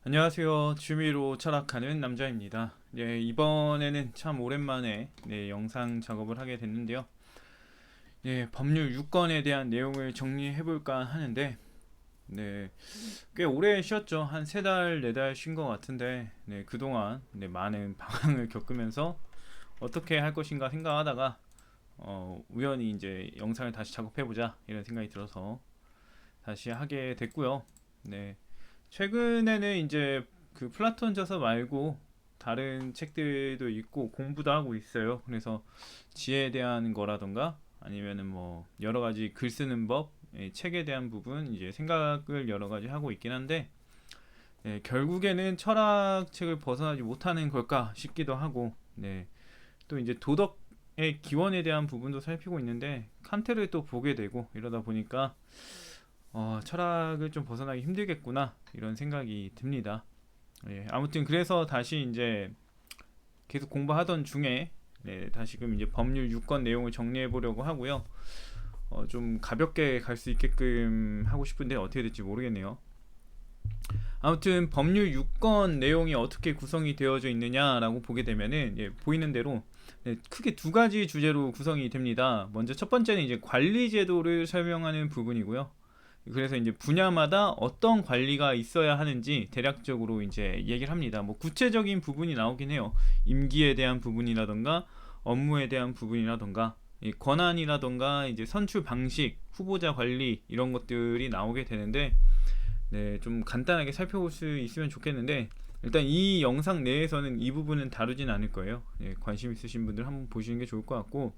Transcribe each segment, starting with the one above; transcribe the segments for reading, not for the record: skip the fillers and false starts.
안녕하세요. 취미로 철학하는 남자입니다. 이번에는 참 오랜만에 영상 작업을 하게 됐는데요. 법률 6권에 대한 내용을 정리해 볼까 하는데, 꽤 오래 쉬었죠. 한 3달, 4달 쉰 것 같은데, 그동안 많은 방황을 겪으면서 어떻게 할 것인가 생각하다가, 우연히 이제 영상을 다시 작업해 보자 이런 생각이 들어서 다시 하게 됐고요. 네. 최근에는 이제 그 플라톤 저서 말고 다른 책들도 읽고 공부도 하고 있어요. 그래서 지혜에 대한 거라던가 아니면은 뭐 여러 가지 글 쓰는 법, 책에 대한 부분 이제 생각을 여러 가지 하고 있긴 한데 결국에는 철학책을 벗어나지 못하는 걸까 싶기도 하고 또 이제 도덕의 기원에 대한 부분도 살피고 있는데 칸트를 또 보게 되고 이러다 보니까 철학을 좀 벗어나기 힘들겠구나 이런 생각이 듭니다. 아무튼 그래서 다시 이제 계속 공부하던 중에 다시금 이제 법률 6권 내용을 정리해 보려고 하고요. 좀 가볍게 갈 수 있게끔 하고 싶은데 어떻게 될지 모르겠네요. 아무튼 법률 6권 내용이 어떻게 구성이 되어져 있느냐라고 보게 되면은 보이는 대로 크게 두 가지 주제로 구성이 됩니다. 먼저 첫 번째는 이제 관리 제도를 설명하는 부분이고요. 그래서 이제 분야마다 어떤 관리가 있어야 하는지 대략적으로 이제 얘기를 합니다. 뭐 구체적인 부분이 나오긴 해요. 임기에 대한 부분이라던가 업무에 대한 부분이라던가 권한이라던가 이제 선출 방식, 후보자 관리 이런 것들이 나오게 되는데 좀 간단하게 살펴볼 수 있으면 좋겠는데 일단 이 영상 내에서는 이 부분은 다루진 않을 거예요. 관심 있으신 분들 한번 보시는 게 좋을 것 같고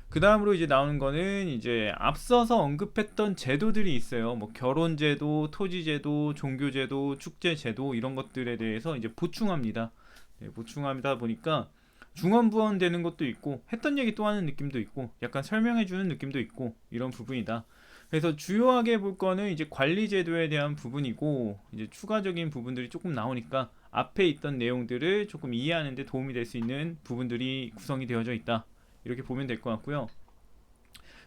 그 다음으로 이제 나오는 거는 이제 앞서서 언급했던 제도들이 있어요. 뭐 결혼제도, 토지제도, 종교제도, 축제제도 이런 것들에 대해서 이제 보충합니다. 보충하다 보니까 중언부언 되는 것도 있고 했던 얘기 또 하는 느낌도 있고 약간 설명해주는 느낌도 있고 이런 부분이다. 그래서 주요하게 볼 거는 이제 관리제도에 대한 부분이고 이제 추가적인 부분들이 조금 나오니까 앞에 있던 내용들을 조금 이해하는 데 도움이 될 수 있는 부분들이 구성이 되어져 있다. 이렇게 보면 될 것 같고요.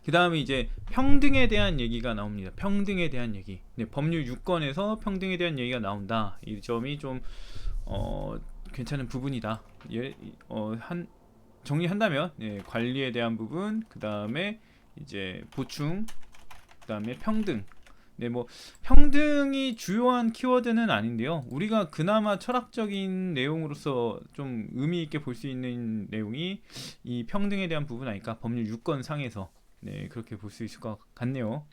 그 다음에 이제 평등에 대한 얘기가 나옵니다. 평등에 대한 얘기. 법률 6권에서 평등에 대한 얘기가 나온다. 이 점이 좀 괜찮은 부분이다. 정리한다면 관리에 대한 부분, 그 다음에 이제 보충, 그 다음에 평등. 뭐 평등이 주요한 키워드는 아닌데요. 우리가 그나마 철학적인 내용으로서 좀 의미 있게 볼 수 있는 내용이 이 평등에 대한 부분 아닐까? 법률 6권 상에서 그렇게 볼 수 있을 것 같네요.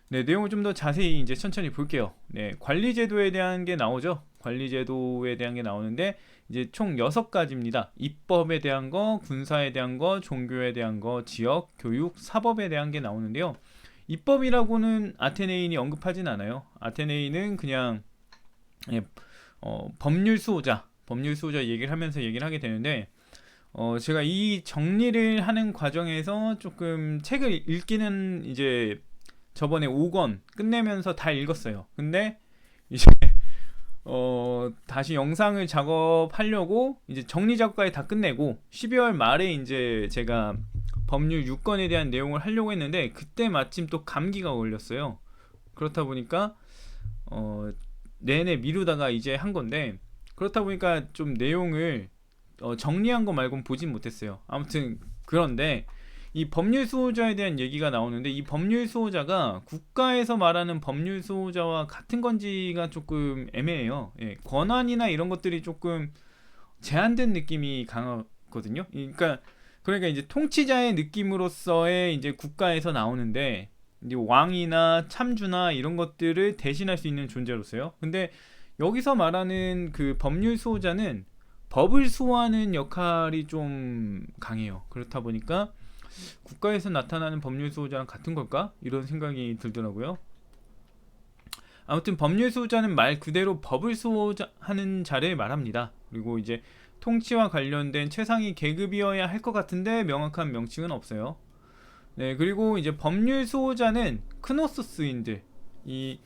내용을 좀 더 자세히 이제 천천히 볼게요. 관리제도에 대한 게 나오죠. 관리제도에 대한 게 나오는데 이제 총 6가지입니다. 입법에 대한 거, 군사에 대한 거, 종교에 대한 거, 지역, 교육, 사법에 대한 게 나오는데요. 입법이라고는 아테네인이 언급하진 않아요. 아테네인은 그냥 법률 수호자 얘기를 하면서 얘기를 하게 되는데 제가 이 정리를 하는 과정에서 조금 책을 읽기는 이제 저번에 5권 끝내면서 다 읽었어요. 근데 이제 다시 영상을 작업하려고 이제 정리 작업까지 다 끝내고 12월 말에 이제 제가 법률 6권에 대한 내용을 하려고 했는데 그때 마침 또 감기가 걸렸어요. 그렇다 보니까 내내 미루다가 이제 한 건데 그렇다 보니까 좀 내용을 정리한 거 말고는 보진 못했어요. 아무튼 그런데 이 법률 수호자에 대한 얘기가 나오는데 이 법률 수호자가 국가에서 말하는 법률 수호자와 같은 건지가 조금 애매해요. 권한이나 이런 것들이 조금 제한된 느낌이 강하거든요. 그러니까 이제 통치자의 느낌으로서의 이제 국가에서 나오는데 이제 왕이나 참주나 이런 것들을 대신할 수 있는 존재로서요. 근데 여기서 말하는 그 법률 수호자는 법을 수호하는 역할이 좀 강해요. 그렇다 보니까 국가에서 나타나는 법률 수호자랑 같은 걸까? 이런 생각이 들더라고요. 아무튼 법률 수호자는 말 그대로 법을 수호하는 자를 말합니다. 그리고 이제 통치와 관련된 최상위 계급이어야 할 것 같은데 명확한 명칭은 없어요. 그리고 이제 법률 수호자는 크노소스인들, 이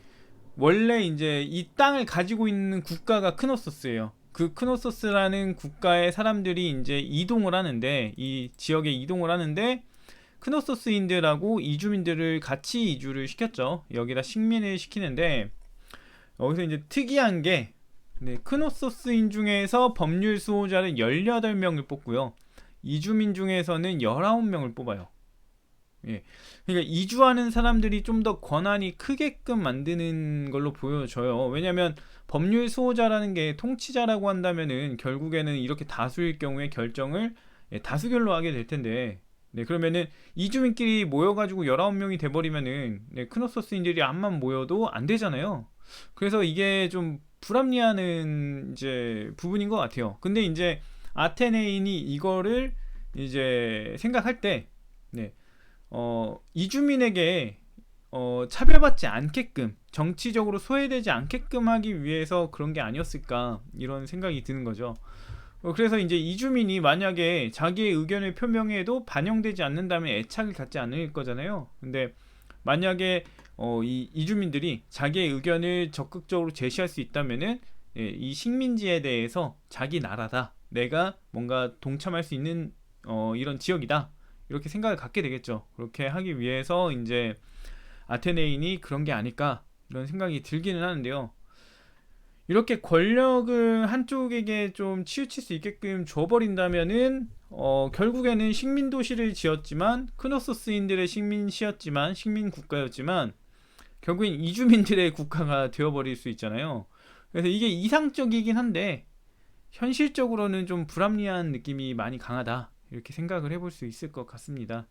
원래 이제 이 땅을 가지고 있는 국가가 크노소스예요. 그 크노소스라는 국가의 사람들이 이제 이동을 하는데 이 지역에 이동을 하는데 크노소스인들하고 이주민들을 같이 이주를 시켰죠. 여기다 식민을 시키는데 여기서 이제 특이한 게 크노소스인 중에서 법률 수호자를 18명을 뽑고요. 이주민 중에서는 19명을 뽑아요. 예. 그러니까 이주하는 사람들이 좀 더 권한이 크게끔 만드는 걸로 보여져요. 왜냐면 법률 수호자라는 게 통치자라고 한다면은 결국에는 이렇게 다수일 경우에 결정을 다수결로 하게 될 텐데, 그러면은 이주민끼리 모여가지고 19명이 돼버리면은 크노소스인들이 암만 모여도 안 되잖아요. 그래서 이게 좀 불합리하는 이제 부분인 것 같아요. 근데 이제 아테네인이 이거를 이제 생각할 때, 이주민에게 차별받지 않게끔, 정치적으로 소외되지 않게끔 하기 위해서 그런 게 아니었을까, 이런 생각이 드는 거죠. 그래서 이제 이주민이 만약에 자기의 의견을 표명해도 반영되지 않는다면 애착을 갖지 않을 거잖아요. 근데 만약에 이 이주민들이 자기의 의견을 적극적으로 제시할 수 있다면은, 이 식민지에 대해서 자기 나라다, 내가 뭔가 동참할 수 있는 이런 지역이다, 이렇게 생각을 갖게 되겠죠. 그렇게 하기 위해서 이제 아테네인이 그런 게 아닐까, 이런 생각이 들기는 하는데요. 이렇게 권력을 한쪽에게 좀 치우칠 수 있게끔 줘버린다면은 결국에는 식민 도시를 지었지만, 크노소스인들의 식민시였지만, 식민 국가였지만 결국엔 이주민들의 국가가 되어버릴 수 있잖아요. 그래서 이게 이상적이긴 한데 현실적으로는 좀 불합리한 느낌이 많이 강하다, 이렇게 생각을 해볼 수 있을 것 같습니다.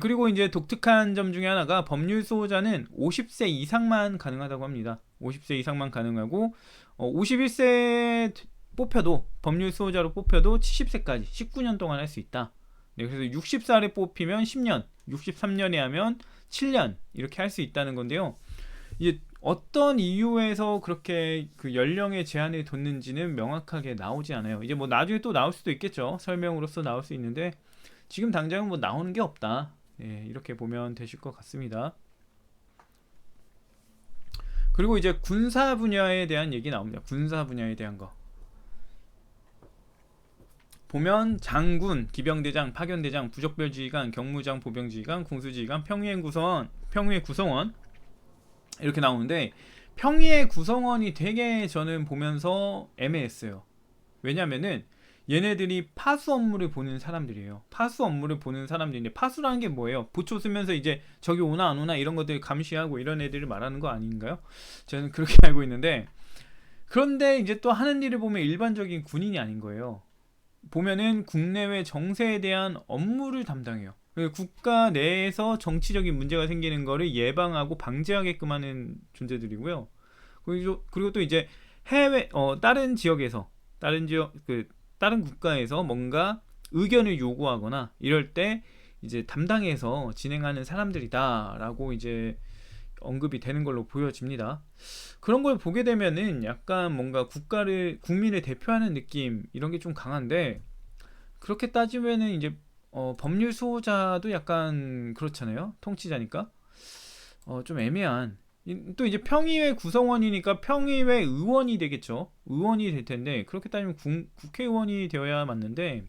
그리고 이제 독특한 점 중에 하나가 법률 수호자는 50세 이상만 가능하다고 합니다. 50세 이상만 가능하고 51세 뽑혀도, 법률 수호자로 뽑혀도 70세까지 19년 동안 할 수 있다. 그래서 60살에 뽑히면 10년, 63년에 하면 7년, 이렇게 할 수 있다는 건데요. 이게 어떤 이유에서 그렇게 그 연령의 제한을 뒀는지는 명확하게 나오지 않아요. 이제 뭐 나중에 또 나올 수도 있겠죠. 설명으로서 나올 수 있는데 지금 당장은 뭐 나오는 게 없다, 이렇게 보면 되실 것 같습니다. 그리고 이제 군사 분야에 대한 얘기 나옵니다. 군사 분야에 대한 거 보면 장군, 기병대장, 파견대장, 부적별지휘관, 경무장, 보병지휘관, 공수지휘관, 평의의 구성원 이렇게 나오는데, 평의의 구성원이 되게 저는 보면서 애매했어요. 왜냐면은 얘네들이 파수 업무를 보는 사람들이에요. 파수 업무를 보는 사람들인데, 파수라는 게 뭐예요? 보초 쓰면서 이제 적이 오나 안 오나 이런 것들 감시하고 이런 애들을 말하는 거 아닌가요? 저는 그렇게 알고 있는데, 그런데 이제 또 하는 일을 보면 일반적인 군인이 아닌 거예요. 보면은 국내외 정세에 대한 업무를 담당해요. 국가 내에서 정치적인 문제가 생기는 거를 예방하고 방지하게끔 하는 존재들이고요. 그리고 또 이제 해외 다른 지역에서, 다른 국가에서 뭔가 의견을 요구하거나 이럴 때 이제 담당해서 진행하는 사람들이다라고 이제 언급이 되는 걸로 보여집니다. 그런 걸 보게 되면은 약간 뭔가 국민을 대표하는 느낌, 이런 게 좀 강한데, 그렇게 따지면은 이제 법률 수호자도 약간 그렇잖아요. 통치자니까. 좀 애매한. 또 이제 평의회 구성원이니까 평의회 의원이 되겠죠. 의원이 될 텐데, 그렇게 따지면 국회의원이 되어야 맞는데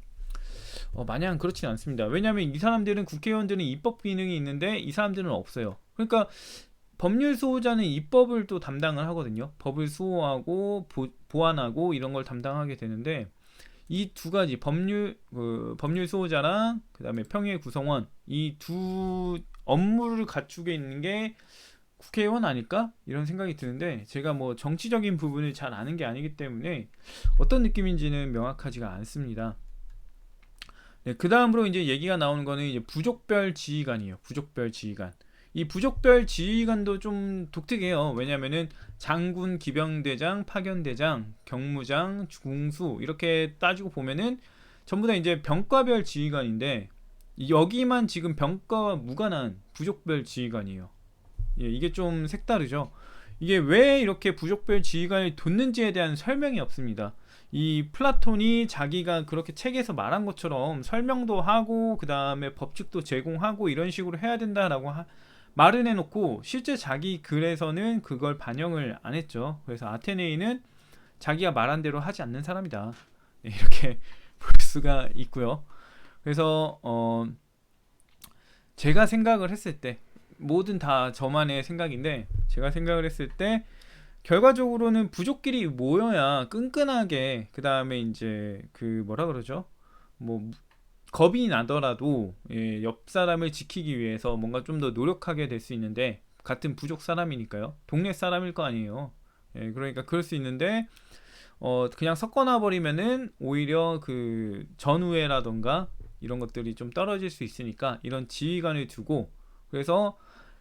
마냥 그렇진 않습니다. 왜냐하면 이 사람들은, 국회의원들은 입법 기능이 있는데 이 사람들은 없어요. 그러니까 법률 수호자는 입법을 또 담당을 하거든요. 법을 수호하고 보완하고 이런 걸 담당하게 되는데, 이 두 가지 법률 수호자랑 그다음에 평의회 구성원, 이 두 업무를 갖추게 있는 게 국회의원 아닐까? 이런 생각이 드는데, 제가 뭐 정치적인 부분을 잘 아는 게 아니기 때문에 어떤 느낌인지는 명확하지가 않습니다. 그 다음으로 이제 얘기가 나오는 거는 이제 부족별 지휘관이에요. 부족별 지휘관. 이 부족별 지휘관도 좀 독특해요. 왜냐면은 장군, 기병대장, 파견대장, 경무장, 중수 이렇게 따지고 보면은 전부 다 이제 병과별 지휘관인데, 여기만 지금 병과와 무관한 부족별 지휘관이에요. 이게 좀 색다르죠. 이게 왜 이렇게 부족별 지휘관을 뒀는지에 대한 설명이 없습니다. 이 플라톤이 자기가 그렇게 책에서 말한 것처럼 설명도 하고 그 다음에 법칙도 제공하고 이런 식으로 해야 된다라고 말은 해놓고 실제 자기 글에서는 그걸 반영을 안 했죠. 그래서 아테네인은 자기가 말한 대로 하지 않는 사람이다, 이렇게 볼 수가 있고요. 그래서 제가 생각을 했을 때 뭐든 다 저만의 생각인데, 제가 생각을 했을 때 결과적으로는 부족끼리 모여야 끈끈하게, 그 다음에 이제 그 뭐라 그러죠? 뭐 겁이 나더라도 옆 사람을 지키기 위해서 뭔가 좀 더 노력하게 될 수 있는데, 같은 부족 사람이니까요. 동네 사람일 거 아니에요. 그러니까 그럴 수 있는데 그냥 섞어놔 버리면은 오히려 그 전우회라던가 이런 것들이 좀 떨어질 수 있으니까 이런 지휘관을 두고, 그래서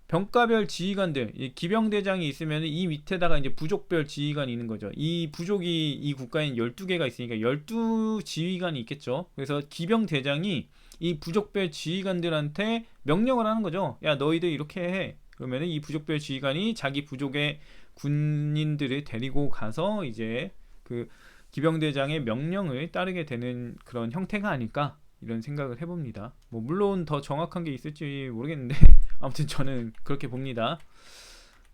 병가별 지휘관들, 이 기병대장이 있으면 이 밑에다가 이제 부족별 지휘관이 있는 거죠. 이 부족이 이 국가엔 12개가 있으니까 12 지휘관이 있겠죠. 그래서 기병대장이 이 부족별 지휘관들한테 명령을 하는 거죠. 야, 너희들 이렇게 해. 그러면은 이 부족별 지휘관이 자기 부족의 군인들을 데리고 가서 이제 그 기병대장의 명령을 따르게 되는 그런 형태가 아닐까, 이런 생각을 해봅니다. 뭐 물론 더 정확한 게 있을지 모르겠는데 아무튼 저는 그렇게 봅니다.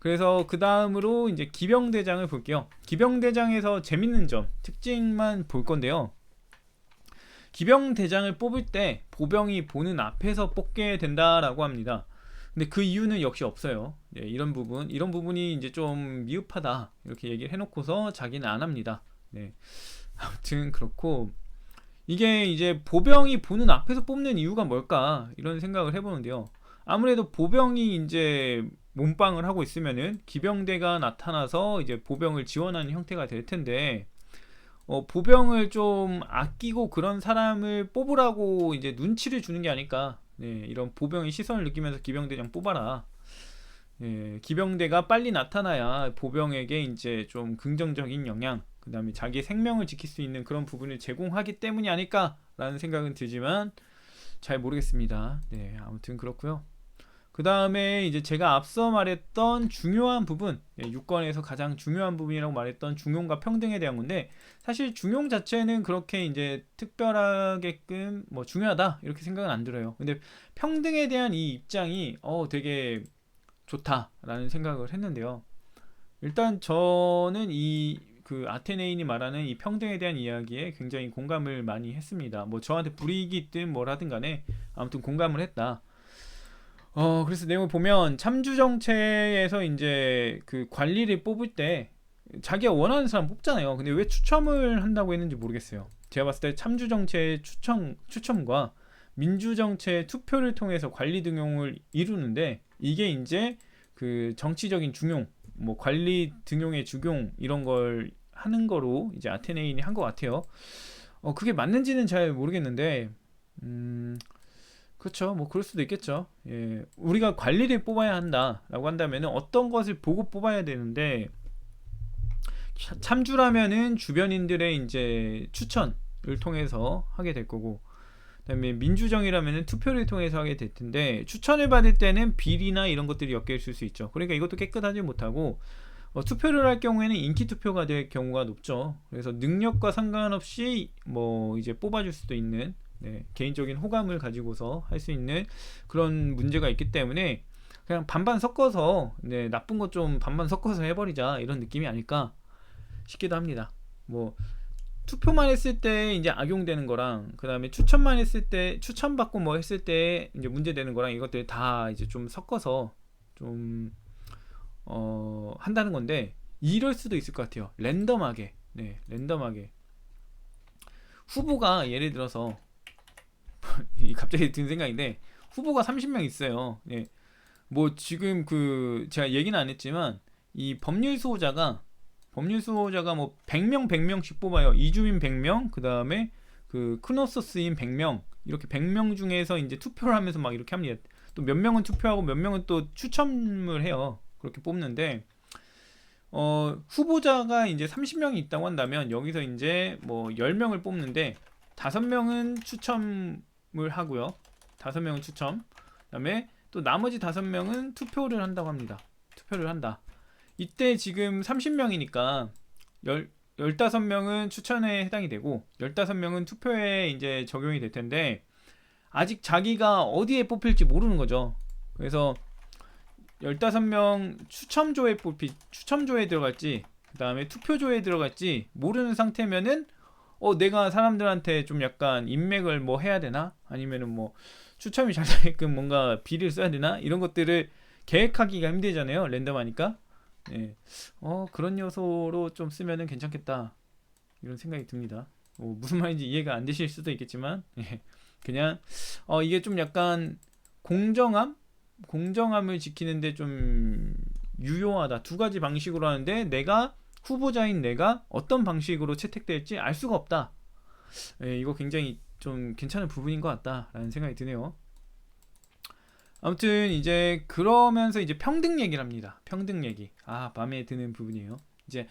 그래서 그 다음으로 이제 기병대장을 볼게요. 기병대장에서 재밌는 점, 특징만 볼 건데요. 기병대장을 뽑을 때 보병이 보는 앞에서 뽑게 된다라고 합니다. 근데 그 이유는 역시 없어요. 이런 부분이 이제 좀 미흡하다 이렇게 얘기를 해놓고서 자기는 안 합니다. 아무튼 그렇고, 이게 이제 보병이 보는 앞에서 뽑는 이유가 뭘까, 이런 생각을 해보는데요. 아무래도 보병이 이제 몸빵을 하고 있으면은 기병대가 나타나서 이제 보병을 지원하는 형태가 될 텐데, 보병을 좀 아끼고 그런 사람을 뽑으라고 이제 눈치를 주는 게 아닐까. 이런 보병의 시선을 느끼면서 기병대장 뽑아라. 기병대가 빨리 나타나야 보병에게 이제 좀 긍정적인 영향, 그 다음에 자기 생명을 지킬 수 있는 그런 부분을 제공하기 때문이 아닐까라는 생각은 들지만 잘 모르겠습니다. 아무튼 그렇고요. 그 다음에 이제 제가 앞서 말했던 중요한 부분, 6권에서 가장 중요한 부분이라고 말했던 중용과 평등에 대한 건데, 사실 중용 자체는 그렇게 이제 특별하게끔 뭐 중요하다 이렇게 생각은 안 들어요. 근데 평등에 대한 이 입장이 되게 좋다라는 생각을 했는데요. 일단 저는 이 그 아테네인이 말하는 이 평등에 대한 이야기에 굉장히 공감을 많이 했습니다. 뭐 저한테 불이익이 있든 뭘 하든 간에 아무튼 공감을 했다. 그래서 내용을 보면 참주 정체에서 이제 그 관리를 뽑을 때 자기가 원하는 사람 뽑잖아요. 근데 왜 추첨을 한다고 했는지 모르겠어요. 제가 봤을 때 참주 정체의 추첨과 민주 정체의 투표를 통해서 관리 등용을 이루는데, 이게 이제 그 정치적인 중용, 뭐 관리 등용의 주용 이런 걸 하는 거로 이제 아테네인이 한 것 같아요. 그게 맞는지는 잘 모르겠는데, 그렇죠. 뭐 그럴 수도 있겠죠. 우리가 관리를 뽑아야 한다라고 한다면 어떤 것을 보고 뽑아야 되는데, 참주라면은 주변인들의 이제 추천을 통해서 하게 될 거고, 그다음에 민주정이라면은 투표를 통해서 하게 될 텐데, 추천을 받을 때는 비리나 이런 것들이 엮여 있을 수 있죠. 그러니까 이것도 깨끗하지 못하고, 투표를 할 경우에는 인기 투표가 될 경우가 높죠. 그래서 능력과 상관없이 뭐 이제 뽑아줄 수도 있는, 개인적인 호감을 가지고서 할 수 있는 그런 문제가 있기 때문에 그냥 반반 섞어서 나쁜 것 좀 반반 섞어서 해버리자, 이런 느낌이 아닐까 싶기도 합니다. 뭐 투표만 했을 때 이제 악용되는 거랑, 그 다음에 추천만 했을 때, 추천받고 뭐 했을 때 이제 문제되는 거랑, 이것들 다 이제 좀 섞어서 좀 한다는 건데, 이럴 수도 있을 것 같아요. 랜덤하게 랜덤하게 후보가 예를 들어서 갑자기 든 생각인데, 후보가 30명 있어요. 뭐 지금 그 제가 얘기는 안 했지만 이 법률 수호자가 뭐 100명씩 뽑아요. 이주민 100명, 그 다음에 그 크노서스인 100명, 이렇게 100명 중에서 이제 투표를 하면서 막 이렇게 합니다. 또 몇 명은 투표하고 몇 명은 또 추첨을 해요. 그렇게 뽑는데, 후보자가 이제 30명이 있다고 한다면 여기서 이제 뭐 10명을 뽑는데 5명은 추첨을 하고요. 5명은 추첨. 그다음에 또 나머지 5명은 투표를 한다고 합니다. 투표를 한다. 이때 지금 30명이니까 15명은 추천에 해당이 되고 15명은 투표에 이제 적용이 될 텐데, 아직 자기가 어디에 뽑힐지 모르는 거죠. 그래서 15명 추첨조에 들어갈지, 그 다음에 투표조에 들어갈지 모르는 상태면은 내가 사람들한테 좀 약간 인맥을 뭐 해야 되나, 아니면은 뭐 추첨이 잘 되게끔 뭔가 비리를 써야 되나, 이런 것들을 계획하기가 힘들잖아요. 랜덤하니까. 예. 그런 요소로 좀 쓰면은 괜찮겠다. 이런 생각이 듭니다. 무슨 말인지 이해가 안 되실 수도 있겠지만, 예. 그냥, 이게 좀 약간 공정함을 지키는데 좀 유효하다. 두 가지 방식으로 하는데, 후보자인 내가 어떤 방식으로 채택될지 알 수가 없다. 예, 이거 굉장히 좀 괜찮은 부분인 것 같다라는 생각이 드네요. 아무튼 이제 그러면서 이제 평등 얘기를 합니다. 평등 얘기. 마음에 드는 부분이에요. 이제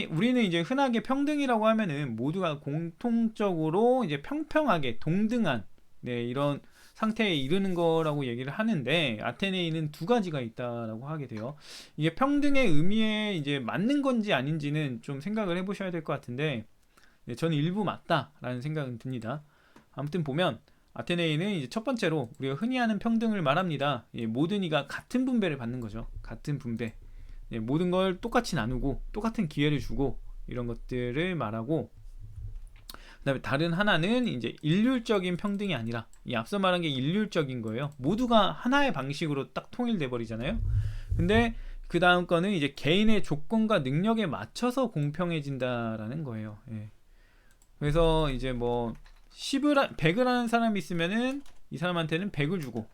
우리는 이제 흔하게 평등이라고 하면은 모두가 공통적으로 이제 평평하게 동등한 이런 상태에 이르는 거라고 얘기를 하는데, 아테네이는 두 가지가 있다라고 하게 돼요. 이게 평등의 의미에 이제 맞는 건지 아닌지는 좀 생각을 해보셔야 될 것 같은데, 저는 일부 맞다라는 생각은 듭니다. 아무튼 보면 아테네이는 이제 첫 번째로 우리가 흔히 하는 평등을 말합니다. 모든 이가 같은 분배를 받는 거죠. 같은 분배. 모든 걸 똑같이 나누고 똑같은 기회를 주고 이런 것들을 말하고, 그다음에 다른 하나는 이제 일률적인 평등이 아니라, 이 앞서 말한 게 일률적인 거예요. 모두가 하나의 방식으로 딱 통일돼 버리잖아요. 근데 그 다음 거는 이제 개인의 조건과 능력에 맞춰서 공평해진다라는 거예요. 예. 그래서 이제 뭐 100을 하는 사람이 있으면은 이 사람한테는 100을 주고,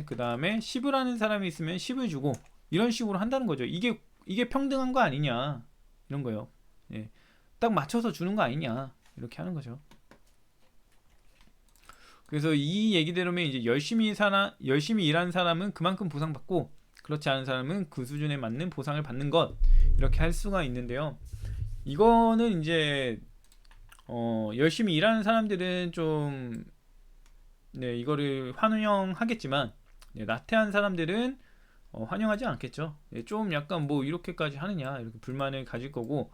그 다음에 10을 하는 사람이 있으면 10을 주고, 이런 식으로 한다는 거죠. 이게 평등한 거 아니냐, 이런 거예요. 딱 맞춰서 주는 거 아니냐, 이렇게 하는 거죠. 그래서 이 얘기대로면 이제 열심히 일하는 사람은 그만큼 보상받고, 그렇지 않은 사람은 그 수준에 맞는 보상을 받는 것, 이렇게 할 수가 있는데요. 이거는 이제 열심히 일하는 사람들은 좀 이거를 환영하겠지만, 나태한 사람들은 환영하지 않겠죠. 좀 약간 뭐 이렇게까지 하느냐, 이렇게 불만을 가질 거고,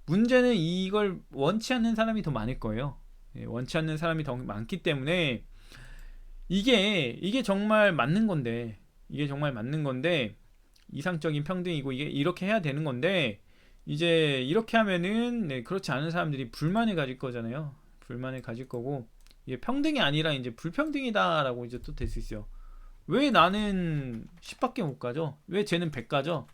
문제는 이걸 원치 않는 사람이 더 많을 거예요. 원치 않는 사람이 더 많기 때문에 이게 정말 맞는 건데, 이상적인 평등이고 이게 이렇게 해야 되는 건데, 이제 이렇게 하면은 그렇지 않은 사람들이 불만을 가질 거잖아요. 불만을 가질 거고, 이게 평등이 아니라 이제 불평등이다라고 이제 또 될 수 있어요. 왜 나는 10밖에 못 가죠? 왜 쟤는 100 가죠?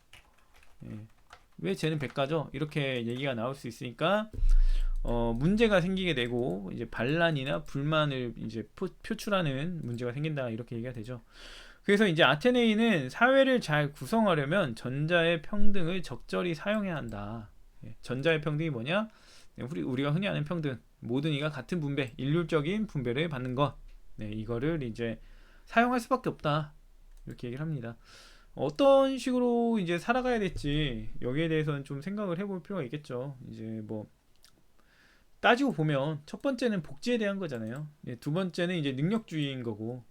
왜 쟤는 100 가죠? 이렇게 얘기가 나올 수 있으니까 문제가 생기게 되고, 이제 반란이나 불만을 이제 표출하는 문제가 생긴다, 이렇게 얘기가 되죠. 그래서 이제 아테네이는 사회를 잘 구성하려면 전자의 평등을 적절히 사용해야 한다. 전자의 평등이 뭐냐? 우리가 흔히 아는 평등, 모든 이가 같은 분배, 일률적인 분배를 받는 것. 이거를 이제 사용할 수밖에 없다, 이렇게 얘기를 합니다. 어떤 식으로 이제 살아가야 될지 여기에 대해서는 좀 생각을 해볼 필요가 있겠죠. 이제 뭐 따지고 보면 첫 번째는 복지에 대한 거잖아요. 두 번째는 이제 능력주의인 거고,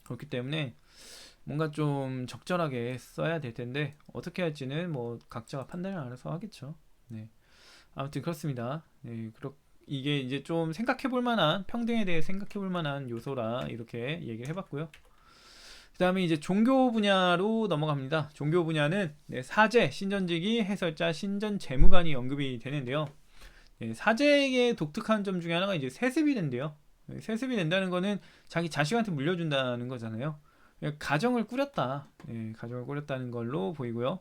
그렇기 때문에 뭔가 좀 적절하게 써야 될 텐데, 어떻게 할지는 뭐 각자가 판단을 알아서 하겠죠. 아무튼 그렇습니다. 이게 이제 좀 생각해볼 만한, 평등에 대해 생각해볼 만한 요소라 이렇게 얘기를 해봤고요. 그 다음에 이제 종교 분야로 넘어갑니다. 종교 분야는 사제, 신전지기, 해설자, 신전재무관이 언급이 되는데요. 사제의 독특한 점 중에 하나가 이제 세습이 된대요. 세습이 된다는 거는 자기 자식한테 물려준다는 거잖아요. 가정을 꾸렸다. 가정을 꾸렸다는 걸로 보이고요.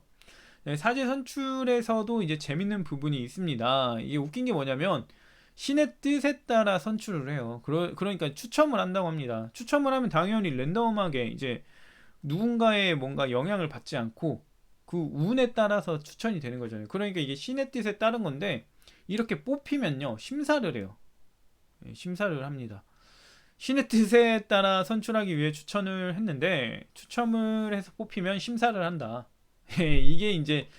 사제 선출에서도 이제 재밌는 부분이 있습니다. 이게 웃긴 게 뭐냐면, 신의 뜻에 따라 선출을 해요. 그러니까 추첨을 한다고 합니다. 추첨을 하면 당연히 랜덤하게 이제 누군가의 뭔가 영향을 받지 않고 그 운에 따라서 추천이 되는 거잖아요. 그러니까 이게 신의 뜻에 따른 건데, 이렇게 뽑히면요 심사를 해요. 심사를 합니다. 신의 뜻에 따라 선출하기 위해 추천을 했는데, 추첨을 해서 뽑히면 심사를 한다. 이게 이제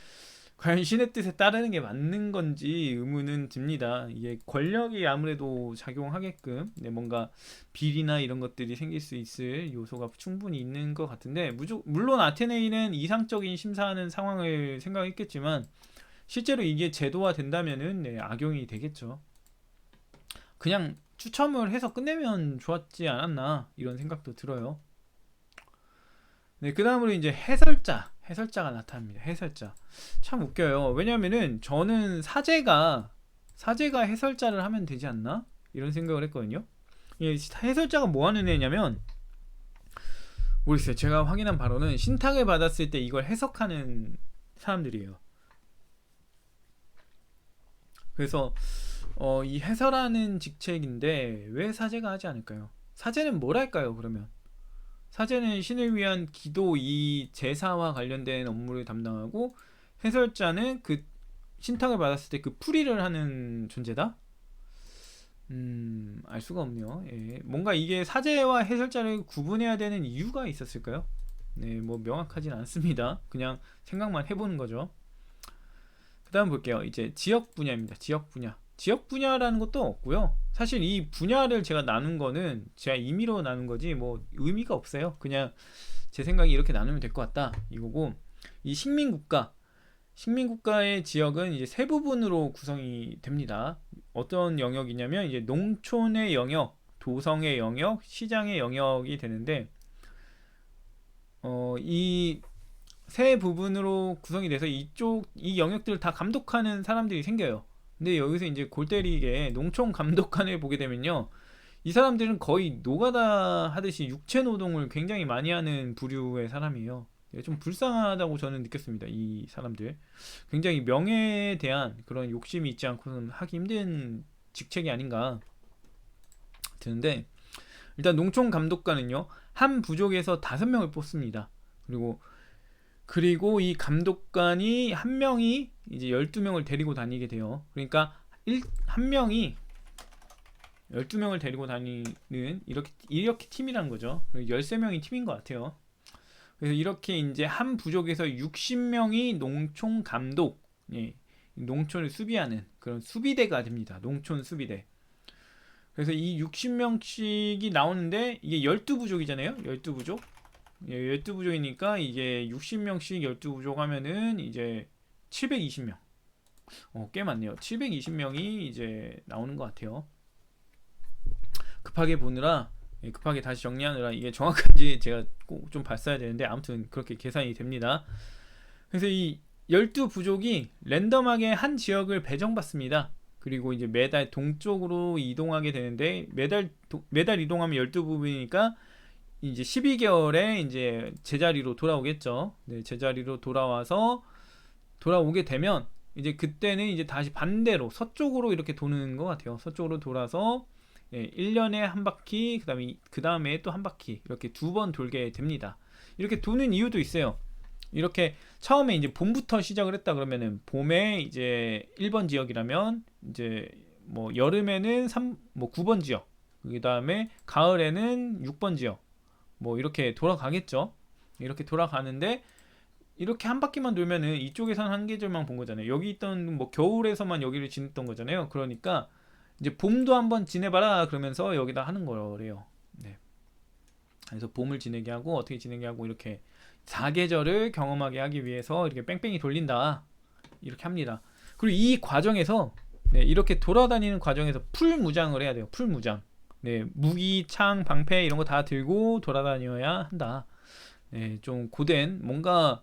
과연 신의 뜻에 따르는 게 맞는 건지 의문은 듭니다. 이게 권력이 아무래도 작용하게끔 뭔가 비리나 이런 것들이 생길 수 있을 요소가 충분히 있는 것 같은데, 물론 아테네이는 이상적인 심사하는 상황을 생각했겠지만, 실제로 이게 제도화 된다면은 악용이 되겠죠. 그냥 추첨을 해서 끝내면 좋았지 않았나, 이런 생각도 들어요. 그 다음으로 이제 해설자가 나타납니다. 해설자. 참 웃겨요. 왜냐면은 저는 사제가 해설자를 하면 되지 않나, 이런 생각을 했거든요. 해설자가 뭐 하는 애냐면, 모르겠어요. 제가 확인한 바로는 신탁을 받았을 때 이걸 해석하는 사람들이에요. 그래서 이 해설하는 직책인데 왜 사제가 하지 않을까요? 사제는 뭘 할까요? 그러면 사제는 신을 위한 기도, 이 제사와 관련된 업무를 담당하고, 해설자는 그 신탁을 받았을 때 그 풀이를 하는 존재다? 알 수가 없네요. 예. 뭔가 이게 사제와 해설자를 구분해야 되는 이유가 있었을까요? 네, 뭐 명확하진 않습니다. 그냥 생각만 해보는 거죠. 그 다음 볼게요. 이제 지역 분야입니다. 지역 분야. 지역 분야라는 것도 없고요. 사실 이 분야를 제가 나눈 거는 제가 임의로 나눈 거지 뭐 의미가 없어요. 그냥 제 생각이 이렇게 나누면 될 것 같다 이거고, 이 식민국가의 지역은 이제 세 부분으로 구성이 됩니다. 어떤 영역이냐면 이제 농촌의 영역, 도성의 영역, 시장의 영역이 되는데, 이 세 부분으로 구성이 돼서 이 영역들을 다 감독하는 사람들이 생겨요. 근데 여기서 이제 골 때리게 농촌 감독관을 보게 되면요, 이 사람들은 거의 노가다 하듯이 육체 노동을 굉장히 많이 하는 부류의 사람이에요. 좀 불쌍하다고 저는 느꼈습니다. 이 사람들 굉장히 명예에 대한 그런 욕심이 있지 않고는 하기 힘든 직책이 아닌가 드는데, 일단 농촌 감독관은요, 한 부족에서 5명을 뽑습니다. 그리고 이 감독관이 한 명이 이제 12명을 데리고 다니게 돼요. 그러니까 한 명이 12명을 데리고 다니는 이렇게 팀이라는 거죠. 13명이 팀인 것 같아요. 그래서 이렇게 이제 한 부족에서 60명이 농촌 감독, 예, 농촌을 수비하는 그런 수비대가 됩니다. 농촌 수비대. 그래서 이 60명씩이 나오는데 이게 12부족이잖아요. 12부족. 예, 12부족이니까 이게 60명씩 12부족 하면은 이제 720명. 꽤 많네요. 720명이 이제 나오는 것 같아요. 급하게 보느라, 급하게 다시 정리하느라 이게 정확한지 제가 꼭 좀 봤어야 되는데, 아무튼 그렇게 계산이 됩니다. 그래서 이 12부족이 랜덤하게 한 지역을 배정받습니다. 그리고 이제 매달 동쪽으로 이동하게 되는데, 매달 이동하면 12부분이니까 이제 12개월에 이제 제자리로 돌아오겠죠. 네, 제자리로 돌아오게 되면 이제 그때는 이제 다시 반대로 서쪽으로 이렇게 도는 것 같아요. 서쪽으로 돌아서 1년에 한 바퀴, 그 다음에 또 한 바퀴, 이렇게 2번 돌게 됩니다. 이렇게 도는 이유도 있어요. 이렇게 처음에 이제 봄부터 시작을 했다 그러면은, 봄에 이제 1번 지역이라면 이제 뭐 여름에는 9번 지역, 그 다음에 가을에는 6번 지역, 뭐 이렇게 돌아가겠죠. 이렇게 돌아가는데, 이렇게 한 바퀴만 돌면은 이쪽에선 한 계절만 본 거잖아요. 여기 있던 뭐 겨울에서만 여기를 지냈던 거잖아요. 그러니까 이제 봄도 한번 지내봐라 그러면서 여기다 하는 거래요. 네. 그래서 봄을 지내게 하고 어떻게 지내게 하고, 이렇게 4계절을 경험하게 하기 위해서 이렇게 뺑뺑이 돌린다, 이렇게 합니다. 그리고 이 과정에서, 이렇게 돌아다니는 과정에서 풀무장을 해야 돼요. 풀무장. 무기, 창, 방패 이런 거 다 들고 돌아다녀야 한다. 좀 고된, 뭔가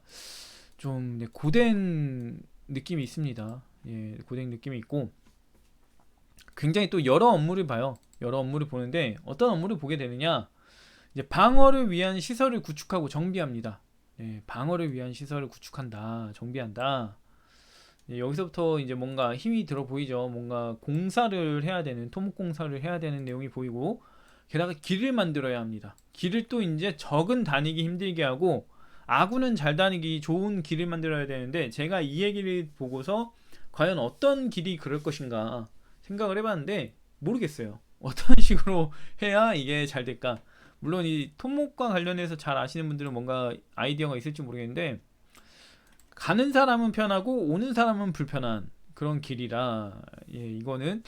좀 고된 느낌이 있습니다. 고된 느낌이 있고, 굉장히 또 여러 업무를 봐요. 여러 업무를 보는데, 어떤 업무를 보게 되느냐, 이제 방어를 위한 시설을 구축하고 정비합니다. 방어를 위한 시설을 구축한다, 정비한다. 여기서부터 이제 뭔가 힘이 들어 보이죠. 뭔가 공사를 해야 되는, 토목 공사를 해야 되는 내용이 보이고, 게다가 길을 만들어야 합니다. 길을 또 이제 적은 다니기 힘들게 하고 아군은 잘 다니기 좋은 길을 만들어야 되는데, 제가 이 얘기를 보고서 과연 어떤 길이 그럴 것인가 생각을 해봤는데 모르겠어요. 어떤 식으로 해야 이게 잘 될까. 물론 이 토목과 관련해서 잘 아시는 분들은 뭔가 아이디어가 있을지 모르겠는데, 가는 사람은 편하고 오는 사람은 불편한 그런 길이라, 이거는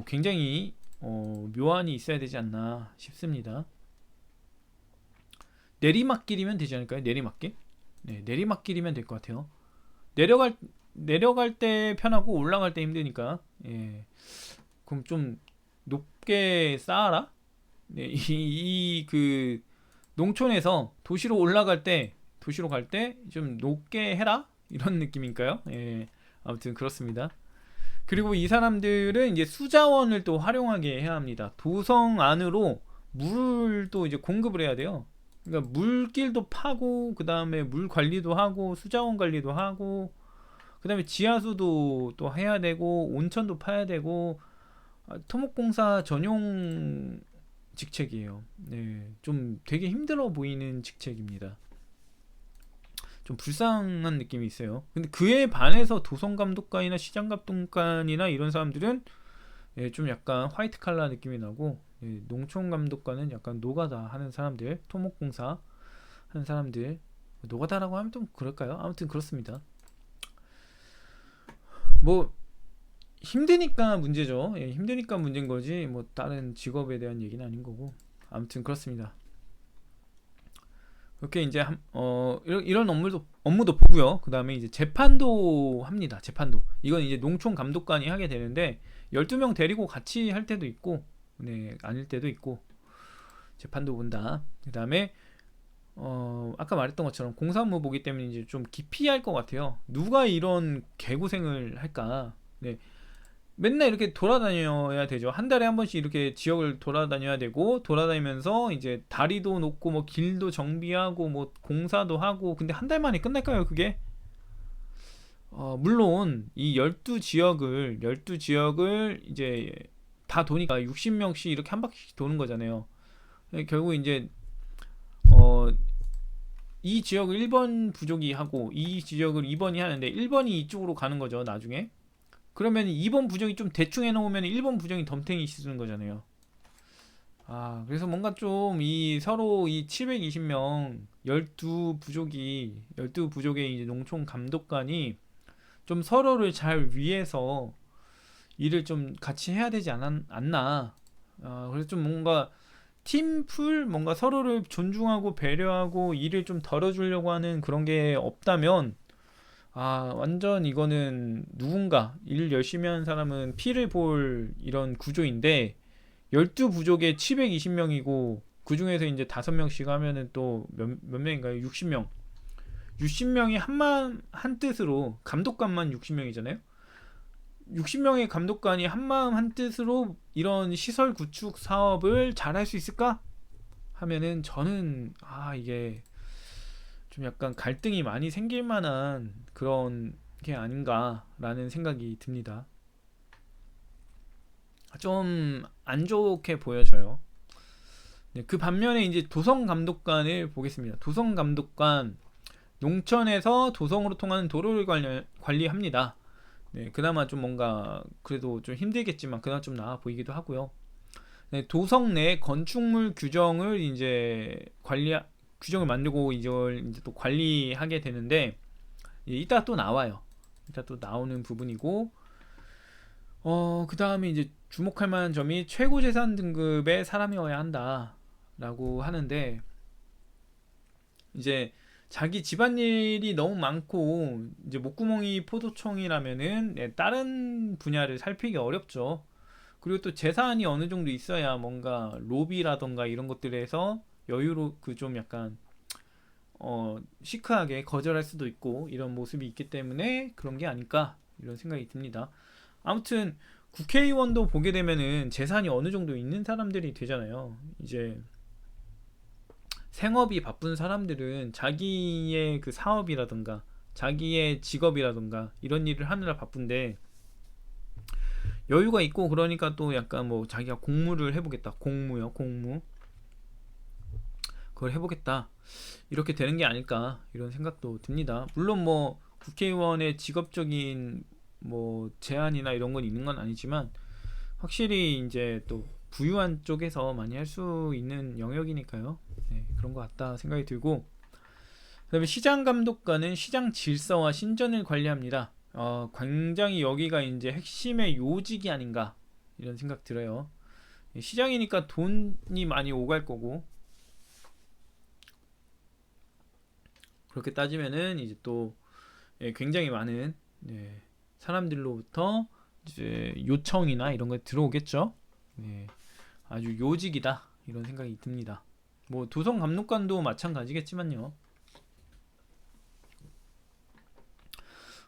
굉장히 묘안이 있어야 되지 않나 싶습니다. 내리막길이면 되지 않을까요? 내리막길? 내리막길이면 될 것 같아요. 내려갈 때 편하고 올라갈 때 힘드니까, 그럼 좀 높게 쌓아라. 그 농촌에서 도시로 갈 때 좀 높게 해라, 이런 느낌인가요? 아무튼 그렇습니다. 그리고 이 사람들은 이제 수자원을 또 활용하게 해야 합니다. 도성 안으로 물을 또 이제 공급을 해야 돼요. 그러니까 물길도 파고 그 다음에 물 관리도 하고 수자원 관리도 하고 그 다음에 지하수도 또 해야 되고 온천도 파야 되고 토목공사 전용 직책이에요. 네, 좀 되게 힘들어 보이는 직책입니다. 좀 불쌍한 느낌이 있어요. 근데 그에 반해서 도성감독관이나 시장감독관이나 이런 사람들은 예, 좀 약간 화이트 칼라 느낌이 나고 예, 농촌감독관은 약간 노가다 하는 사람들, 토목공사 하는 사람들 노가다라고 하면 좀 그럴까요? 아무튼 그렇습니다. 뭐 힘드니까 문제죠. 예, 힘드니까 문제인 거지 뭐 다른 직업에 대한 얘기는 아닌 거고 아무튼 그렇습니다. 이렇게 이제 이런 업무도 보고요. 그 다음에 이제 재판도 합니다. 재판도. 이건 이제 농촌 감독관이 하게 되는데 12명 데리고 같이 할 때도 있고, 네, 아닐 때도 있고, 재판도 본다. 그 다음에 아까 말했던 것처럼 공사업무 보기 때문에 이제 좀 기피할 것 같아요. 누가 이런 개고생을 할까? 네, 맨날 이렇게 돌아다녀야 되죠. 한 달에 한 번씩 이렇게 지역을 돌아다녀야 되고 돌아다니면서 이제 다리도 놓고 뭐 길도 정비하고 뭐 공사도 하고 근데 한 달 만에 끝날까요, 그게? 물론 이 12지역을 이제 다 도니까 60명씩 이렇게 한 바퀴씩 도는 거잖아요. 결국 이제 어, 이 지역을 1번 부족이 하고 이 지역을 2번이 하는데 1번이 이쪽으로 가는 거죠, 나중에. 그러면 2번 부정이 좀 대충 해놓으면 1번 부정이 덤탱이 씌우는 거잖아요. 그래서 뭔가 좀 이 서로 이 720명 12부족의 이제 농촌 감독관이 좀 서로를 잘 위해서 일을 좀 같이 해야 되지 않나. 그래서 좀 뭔가 팀풀 뭔가 서로를 존중하고 배려하고 일을 좀 덜어주려고 하는 그런 게 없다면 완전 이거는 누군가 일 열심히 하는 사람은 피를 볼 이런 구조인데 12부족에 720명이고 그 중에서 이제 5명씩 하면은 또 몇 명인가요? 60명. 60명이 한 뜻으로 감독관만 60명이잖아요. 60명의 감독관이 한마음 한뜻으로 이런 시설 구축 사업을 잘 할 수 있을까? 하면은 저는 이게 좀 약간 갈등이 많이 생길 만한 그런 게 아닌가라는 생각이 듭니다. 좀 안 좋게 보여져요. 네, 그 반면에 이제 도성 감독관을 보겠습니다. 도성 감독관 농촌에서 도성으로 통하는 도로를 관리합니다. 네, 그나마 좀 뭔가 그래도 좀 힘들겠지만 그나마 좀 나아 보이기도 하고요. 네, 도성 내 건축물 규정을 이제 규정을 만들고 이걸 이제 또 관리하게 되는데 이따 또 나와요. 이따 또 나오는 부분이고 그 다음에 이제 주목할 만한 점이 최고 재산 등급의 사람이어야 한다라고 하는데 이제 자기 집안일이 너무 많고 이제 목구멍이 포도청이라면은 다른 분야를 살피기 어렵죠. 그리고 또 재산이 어느 정도 있어야 뭔가 로비라던가 이런 것들에서 여유로 그 좀 약간 시크하게 거절할 수도 있고 이런 모습이 있기 때문에 그런 게 아닐까 이런 생각이 듭니다. 아무튼 국회의원도 보게 되면은 재산이 어느 정도 있는 사람들이 되잖아요. 이제 생업이 바쁜 사람들은 자기의 그 사업이라든가 자기의 직업이라든가 이런 일을 하느라 바쁜데 여유가 있고 그러니까 또 약간 뭐 자기가 공무를 해보겠다. 공무. 그걸 해보겠다. 이렇게 되는 게 아닐까 이런 생각도 듭니다. 물론 뭐 국회의원의 직업적인 뭐 제한이나 이런 건 있는 건 아니지만 확실히 이제 또 부유한 쪽에서 많이 할 수 있는 영역이니까요. 네, 그런 것 같다 생각이 들고 그다음에 시장 감독관은 시장 질서와 신전을 관리합니다. 굉장히 여기가 이제 핵심의 요직이 아닌가 이런 생각 들어요. 시장이니까 돈이 많이 오갈 거고 그렇게 따지면은 이제 또 굉장히 많은 사람들로부터 이제 요청이나 이런 거 들어오겠죠. 아주 요직이다 이런 생각이 듭니다. 뭐 도성 감독관도 마찬가지겠지만요.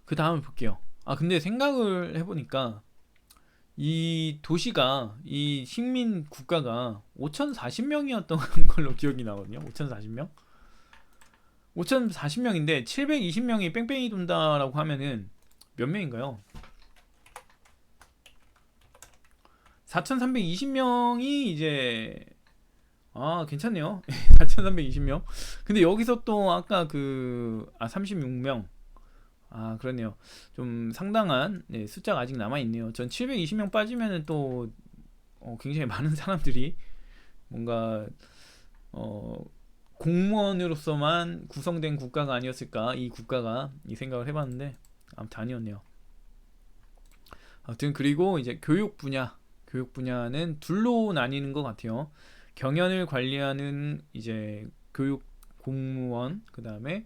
그 다음을 볼게요. 근데 생각을 해보니까 이 도시가 이 식민 국가가 5,040명이었던 걸로 기억이 나거든요. 5,040명? 5,040명인데 720명이 뺑뺑이 돈다라고 하면은 몇 명인가요? 4,320명이 이제 괜찮네요. 4,320명. 근데 여기서 또 아까 36명. 그렇네요. 좀 상당한 숫자가 아직 남아 있네요. 전 720명 빠지면은 또 굉장히 많은 사람들이 뭔가 어, 공무원으로서만 구성된 국가가 아니었을까, 이 국가가, 이 생각을 해봤는데 아무튼 아니었네요. 아무튼 그리고 이제 교육 분야는 둘로 나뉘는 것 같아요. 경연을 관리하는 이제 교육 공무원, 그 다음에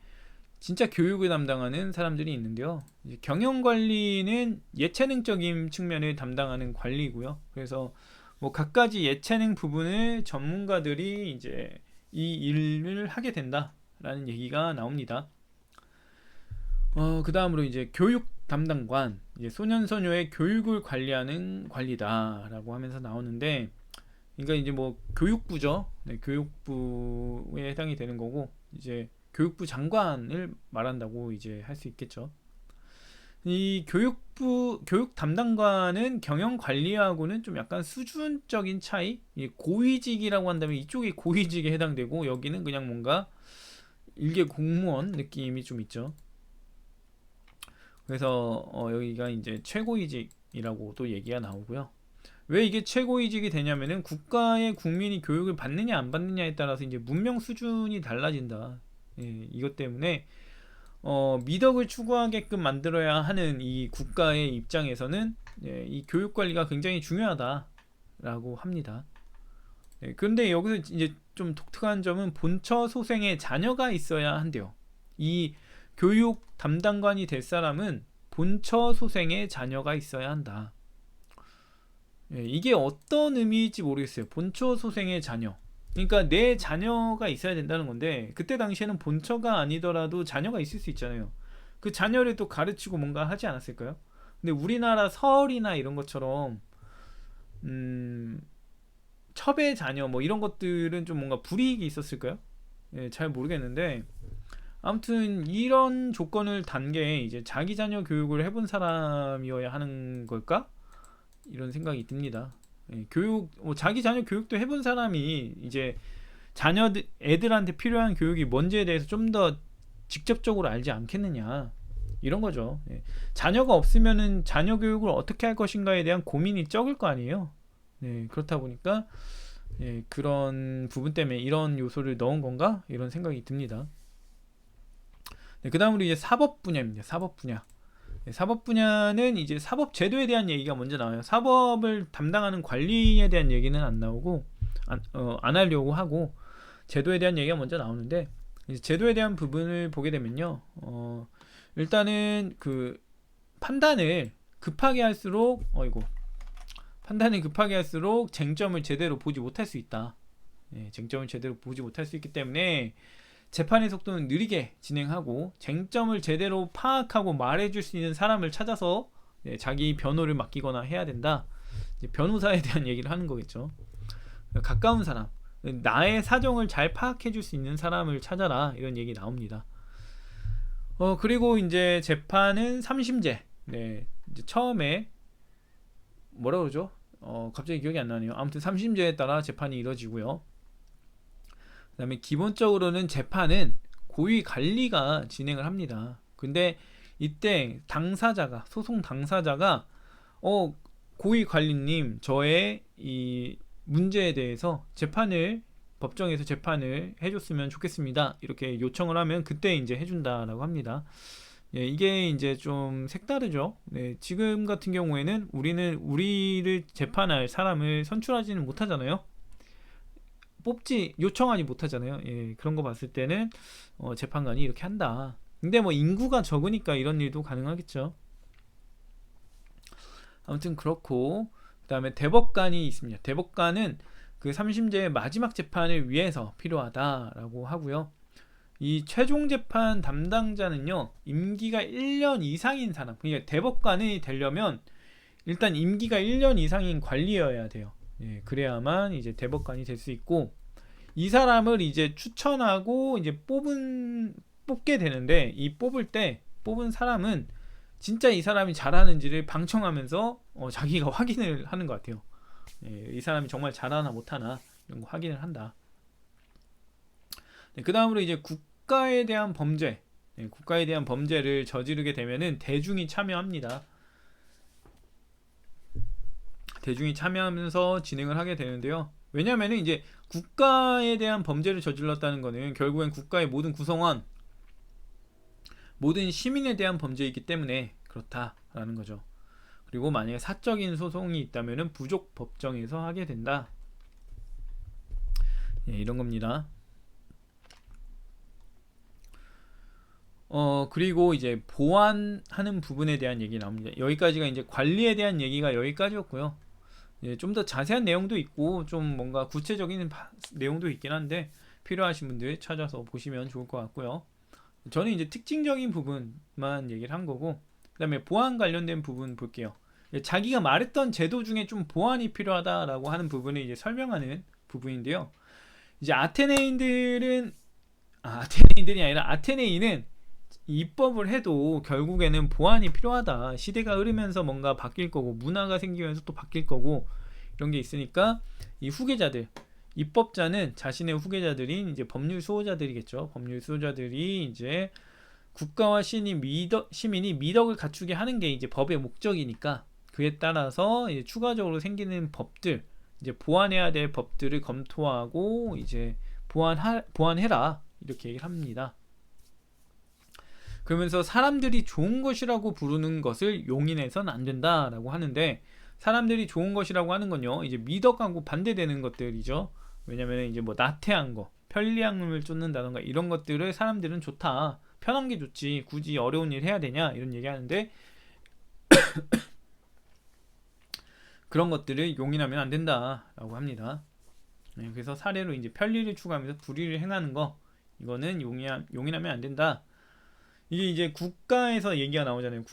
진짜 교육을 담당하는 사람들이 있는데요. 이제 경영 관리는 예체능적인 측면을 담당하는 관리고요. 그래서 뭐 갖가지 예체능 부분을 전문가들이 이제 이 일을 하게 된다라는 얘기가 나옵니다. 그 다음으로 이제 교육 담당관, 이제 소년소녀의 교육을 관리하는 관리다라고 하면서 나오는데, 그러니까 이제 뭐 교육부죠. 네, 교육부에 해당이 되는 거고, 이제 교육부 장관을 말한다고 이제 할 수 있겠죠. 이 교육 담당관은 경영 관리하고는 좀 약간 수준적인 차이, 고위직이라고 한다면 이쪽이 고위직에 해당되고 여기는 그냥 뭔가 일개 공무원 느낌이 좀 있죠. 그래서 여기가 이제 최고위직이라고 또 얘기가 나오고요. 왜 이게 최고위직이 되냐면은 국가의 국민이 교육을 받느냐 안 받느냐에 따라서 이제 문명 수준이 달라진다. 이것 때문에 미덕을 추구하게끔 만들어야 하는 이 국가의 입장에서는 이 교육 관리가 굉장히 중요하다라고 합니다. 그런데 여기서 이제 좀 독특한 점은 본처 소생의 자녀가 있어야 한대요. 이 교육 담당관이 될 사람은 본처 소생의 자녀가 있어야 한다. 이게 어떤 의미일지 모르겠어요. 본처 소생의 자녀. 그러니까 내 자녀가 있어야 된다는 건데, 그때 당시에는 본처가 아니더라도 자녀가 있을 수 있잖아요. 그 자녀를 또 가르치고 뭔가 하지 않았을까요? 근데 우리나라 설이나 이런 것처럼 첩의 자녀 뭐 이런 것들은 좀 뭔가 불이익이 있었을까요? 잘 모르겠는데, 아무튼 이런 조건을 단 게 이제 자기 자녀 교육을 해본 사람이어야 하는 걸까? 이런 생각이 듭니다. 자기 자녀 교육도 해본 사람이 이제 애들한테 필요한 교육이 뭔지에 대해서 좀 더 직접적으로 알지 않겠느냐, 이런 거죠. 자녀가 없으면은 자녀 교육을 어떻게 할 것인가에 대한 고민이 적을 거 아니에요. 그렇다 보니까 그런 부분 때문에 이런 요소를 넣은 건가, 이런 생각이 듭니다. 그 다음으로 이제 사법 분야입니다. 사법 분야. 사법 분야는 이제 사법 제도에 대한 얘기가 먼저 나와요. 사법을 담당하는 관리에 대한 얘기는 안 나오고 안 하려고 하고, 제도에 대한 얘기가 먼저 나오는데, 이제 제도에 대한 부분을 보게 되면요. 일단은 판단을 급하게 할수록 쟁점을 제대로 보지 못할 수 있다. 쟁점을 제대로 보지 못할 수 있기 때문에 재판의 속도는 느리게 진행하고, 쟁점을 제대로 파악하고 말해줄 수 있는 사람을 찾아서 자기 변호를 맡기거나 해야 된다. 이제 변호사에 대한 얘기를 하는 거겠죠. 가까운 사람, 나의 사정을 잘 파악해줄 수 있는 사람을 찾아라, 이런 얘기 나옵니다. 그리고 이제 재판은 3심제. 이제 처음에 뭐라 그러죠? 갑자기 기억이 안 나네요. 아무튼 3심제에 따라 재판이 이루어지고요. 그 다음에 기본적으로는 재판은 고위 관리가 진행을 합니다. 근데 이때 소송 당사자가 고위 관리님, 저의 이 문제에 대해서 법정에서 재판을 해줬으면 좋겠습니다, 이렇게 요청을 하면 그때 이제 해준다라고 합니다. 이게 이제 좀 색다르죠. 지금 같은 경우에는 우리를 재판할 사람을 선출하지는 못하잖아요. 요청하지 못하잖아요. 그런 거 봤을 때는 재판관이 이렇게 한다. 근데 뭐 인구가 적으니까 이런 일도 가능하겠죠. 아무튼 그렇고, 그 다음에 대법관이 있습니다. 대법관은 그 3심제의 마지막 재판을 위해서 필요하다라고 하고요. 이 최종 재판 담당자는요, 임기가 1년 이상인 사람, 그러니까 대법관이 되려면 일단 임기가 1년 이상인 관리여야 돼요. 예, 그래야만 이제 대법관이 될 수 있고, 이 사람을 이제 추천하고 이제 뽑게 되는데, 이 뽑은 사람은 진짜 이 사람이 잘하는지를 방청하면서 자기가 확인을 하는 것 같아요. 예, 이 사람이 정말 잘하나 못하나 이런 거 확인을 한다. 네, 그 다음으로 이제 국가에 대한 범죄, 국가에 대한 범죄를 저지르게 되면은 대중이 참여합니다. 대중이 참여하면서 진행을 하게 되는데요. 왜냐하면 이제 국가에 대한 범죄를 저질렀다는 것은 결국엔 국가의 모든 구성원, 모든 시민에 대한 범죄이기 때문에 그렇다라는 거죠. 그리고 만약에 사적인 소송이 있다면 부족 법정에서 하게 된다. 예, 이런 겁니다. 그리고 이제 보완하는 부분에 대한 얘기 나옵니다. 여기까지가 이제 관리에 대한 얘기가 여기까지였고요. 예, 좀 더 자세한 내용도 있고 좀 뭔가 구체적인 내용도 있긴 한데 필요하신 분들 찾아서 보시면 좋을 것 같고요. 저는 이제 특징적인 부분만 얘기를 한 거고, 그 다음에 보안 관련된 부분 볼게요. 자기가 말했던 제도 중에 좀 보완이 필요하다라고 하는 부분을 이제 설명하는 부분인데요. 이제 아테네인이 아니라 아테네인은 입법을 해도 결국에는 보완이 필요하다. 시대가 흐르면서 뭔가 바뀔 거고, 문화가 생기면서 또 바뀔 거고, 이런 게 있으니까 이 후계자들, 입법자는 자신의 후계자들인 이제 법률 수호자들이겠죠. 법률 수호자들이 이제 국가와 시민이 미덕을 갖추게 하는 게 이제 법의 목적이니까, 그에 따라서 이제 추가적으로 생기는 법들, 이제 보완해야 될 법들을 검토하고 이제 보완해라, 이렇게 얘기를 합니다. 그러면서 사람들이 좋은 것이라고 부르는 것을 용인해서는 안 된다라고 하는데, 사람들이 좋은 것이라고 하는 건요, 이제 미덕하고 반대되는 것들이죠. 왜냐면 이제 뭐 나태한 거, 편리함을 쫓는다던가 이런 것들을 사람들은 좋다, 편한 게 좋지, 굳이 어려운 일 해야 되냐, 이런 얘기 하는데 그런 것들을 용인하면 안 된다라고 합니다. 네, 그래서 사례로 이제 편리를 추구하면서 불의를 행하는 거, 이거는 용인하면 안 된다. 이게 이제 국가에서 얘기가 나오잖아요.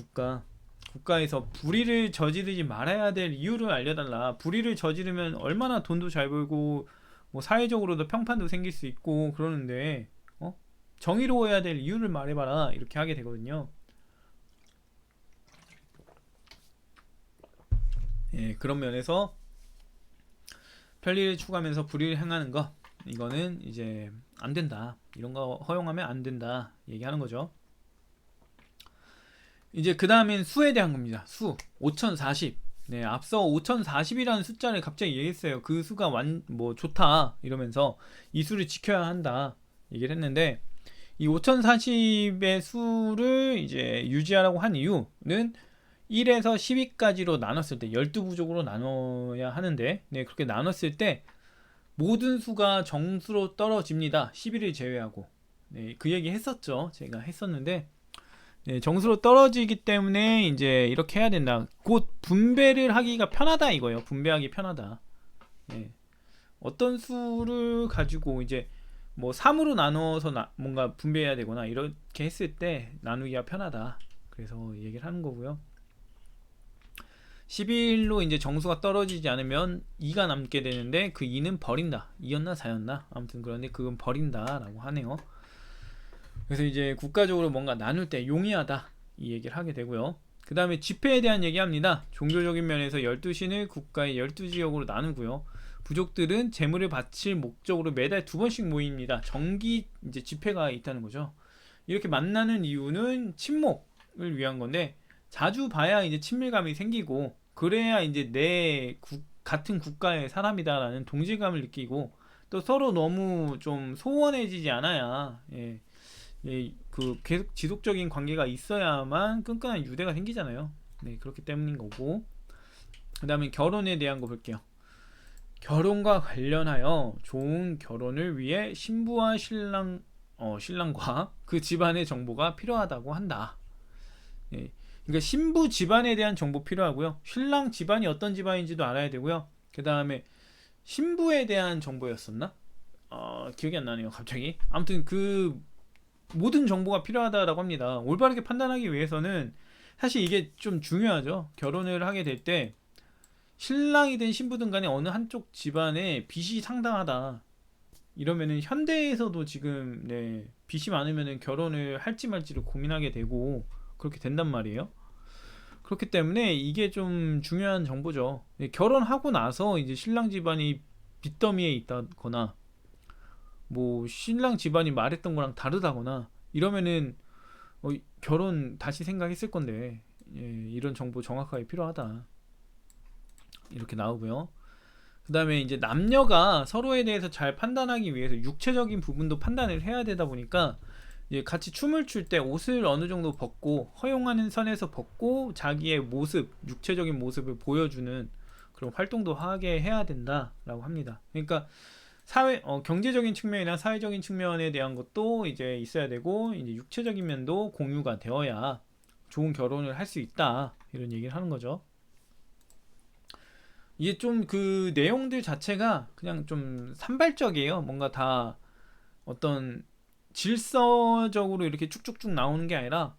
국가에서 불의를 저지르지 말아야 될 이유를 알려달라. 불의를 저지르면 얼마나 돈도 잘 벌고 뭐 사회적으로도 평판도 생길 수 있고 그러는데, 정의로워야 될 이유를 말해봐라, 이렇게 하게 되거든요. 예, 그런 면에서 편리를 추구하면서 불의를 행하는 거, 이거는 이제 안 된다. 이런 거 허용하면 안 된다 얘기하는 거죠. 이제 그 다음엔 수에 대한 겁니다. 수 5040. 네, 앞서 5040이라는 숫자를 갑자기 얘기했어요. 그 수가 좋다 이러면서 이 수를 지켜야 한다 얘기를 했는데, 이 5040의 수를 이제 유지하라고 한 이유는 1에서 10위까지로 나눴을 때 12부족으로 나눠야 하는데, 네, 그렇게 나눴을 때 모든 수가 정수로 떨어집니다. 11을 제외하고. 네, 그 얘기 했었죠. 제가 했었는데, 네, 정수로 떨어지기 때문에 이제 이렇게 해야 된다. 곧 분배를 하기가 편하다 이거예요. 분배하기 편하다. 네. 어떤 수를 가지고 이제 뭐 3으로 나눠서 뭔가 분배해야 되거나 이렇게 했을 때 나누기가 편하다. 그래서 얘기를 하는 거고요. 11로 이제 정수가 떨어지지 않으면 2가 남게 되는데, 그 2는 버린다. 2였나 4였나? 아무튼 그런데 그건 버린다라고 하네요. 그래서 이제 국가적으로 뭔가 나눌 때 용이하다, 이 얘기를 하게 되고요. 그 다음에 집회에 대한 얘기합니다. 종교적인 면에서 12신을 국가의 12지역으로 나누고요. 부족들은 재물을 바칠 목적으로 매달 2번씩 모입니다. 정기 이제 집회가 있다는 거죠. 이렇게 만나는 이유는 친목을 위한 건데, 자주 봐야 이제 친밀감이 생기고, 그래야 이제 같은 국가의 사람이다라는 동질감을 느끼고, 또 서로 너무 좀 소원해지지 않아야, 그 계속 지속적인 관계가 있어야만 끈끈한 유대가 생기잖아요. 네, 그렇기 때문인 거고. 그 다음에 결혼에 대한 거 볼게요. 결혼과 관련하여 좋은 결혼을 위해 신부와 신랑과 그 집안의 정보가 필요하다고 한다. 예, 그러니까 신부 집안에 대한 정보 필요하고요. 신랑 집안이 어떤 집안인지도 알아야 되고요. 그 다음에 신부에 대한 정보였었나? 기억이 안 나네요, 갑자기. 아무튼 그 모든 정보가 필요하다라고 합니다. 올바르게 판단하기 위해서는 사실 이게 좀 중요하죠. 결혼을 하게 될 때 신랑이든 신부든 간에 어느 한쪽 집안에 빚이 상당하다. 이러면은 현대에서도 지금 네, 빚이 많으면은 결혼을 할지 말지를 고민하게 되고 그렇게 된단 말이에요. 그렇기 때문에 이게 좀 중요한 정보죠. 예, 결혼하고 나서 이제 신랑 집안이 빚더미에 있다거나 뭐 신랑 집안이 말했던 거랑 다르다거나 이러면은 결혼 다시 생각했을 건데 예, 이런 정보 정확하게 필요하다. 이렇게 나오고요. 그 다음에 이제 남녀가 서로에 대해서 잘 판단하기 위해서 육체적인 부분도 판단을 해야 되다 보니까 이제 같이 춤을 출 때 옷을 어느 정도 벗고 허용하는 선에서 벗고 자기의 모습, 육체적인 모습을 보여주는 그런 활동도 하게 해야 된다라고 합니다. 그러니까 경제적인 측면이나 사회적인 측면에 대한 것도 이제 있어야 되고 이제 육체적인 면도 공유가 되어야 좋은 결혼을 할 수 있다 이런 얘기를 하는 거죠. 이게 좀 그 내용들 자체가 그냥 좀 산발적이에요. 뭔가 다 어떤 질서적으로 이렇게 쭉쭉쭉 나오는 게 아니라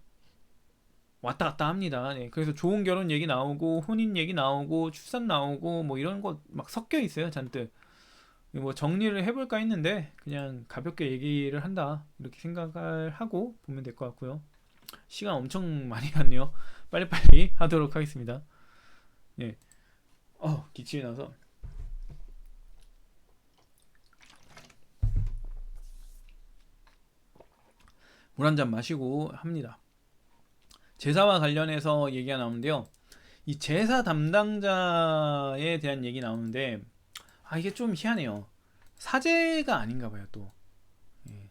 왔다 갔다 합니다. 네, 그래서 좋은 결혼 얘기 나오고 혼인 얘기 나오고 출산 나오고 뭐 이런 거 막 섞여 있어요. 잔뜩. 뭐 정리를 해볼까 했는데 그냥 가볍게 얘기를 한다 이렇게 생각을 하고 보면 될 것 같고요. 시간 엄청 많이 갔네요. 빨리빨리 하도록 하겠습니다. 예. 기침이 나서 물 한 잔 마시고 합니다. 제사와 관련해서 얘기가 나오는데요. 이 제사 담당자에 대한 얘기 나오는데 이게 좀 희한해요. 사제가 아닌가 봐요 또. 예.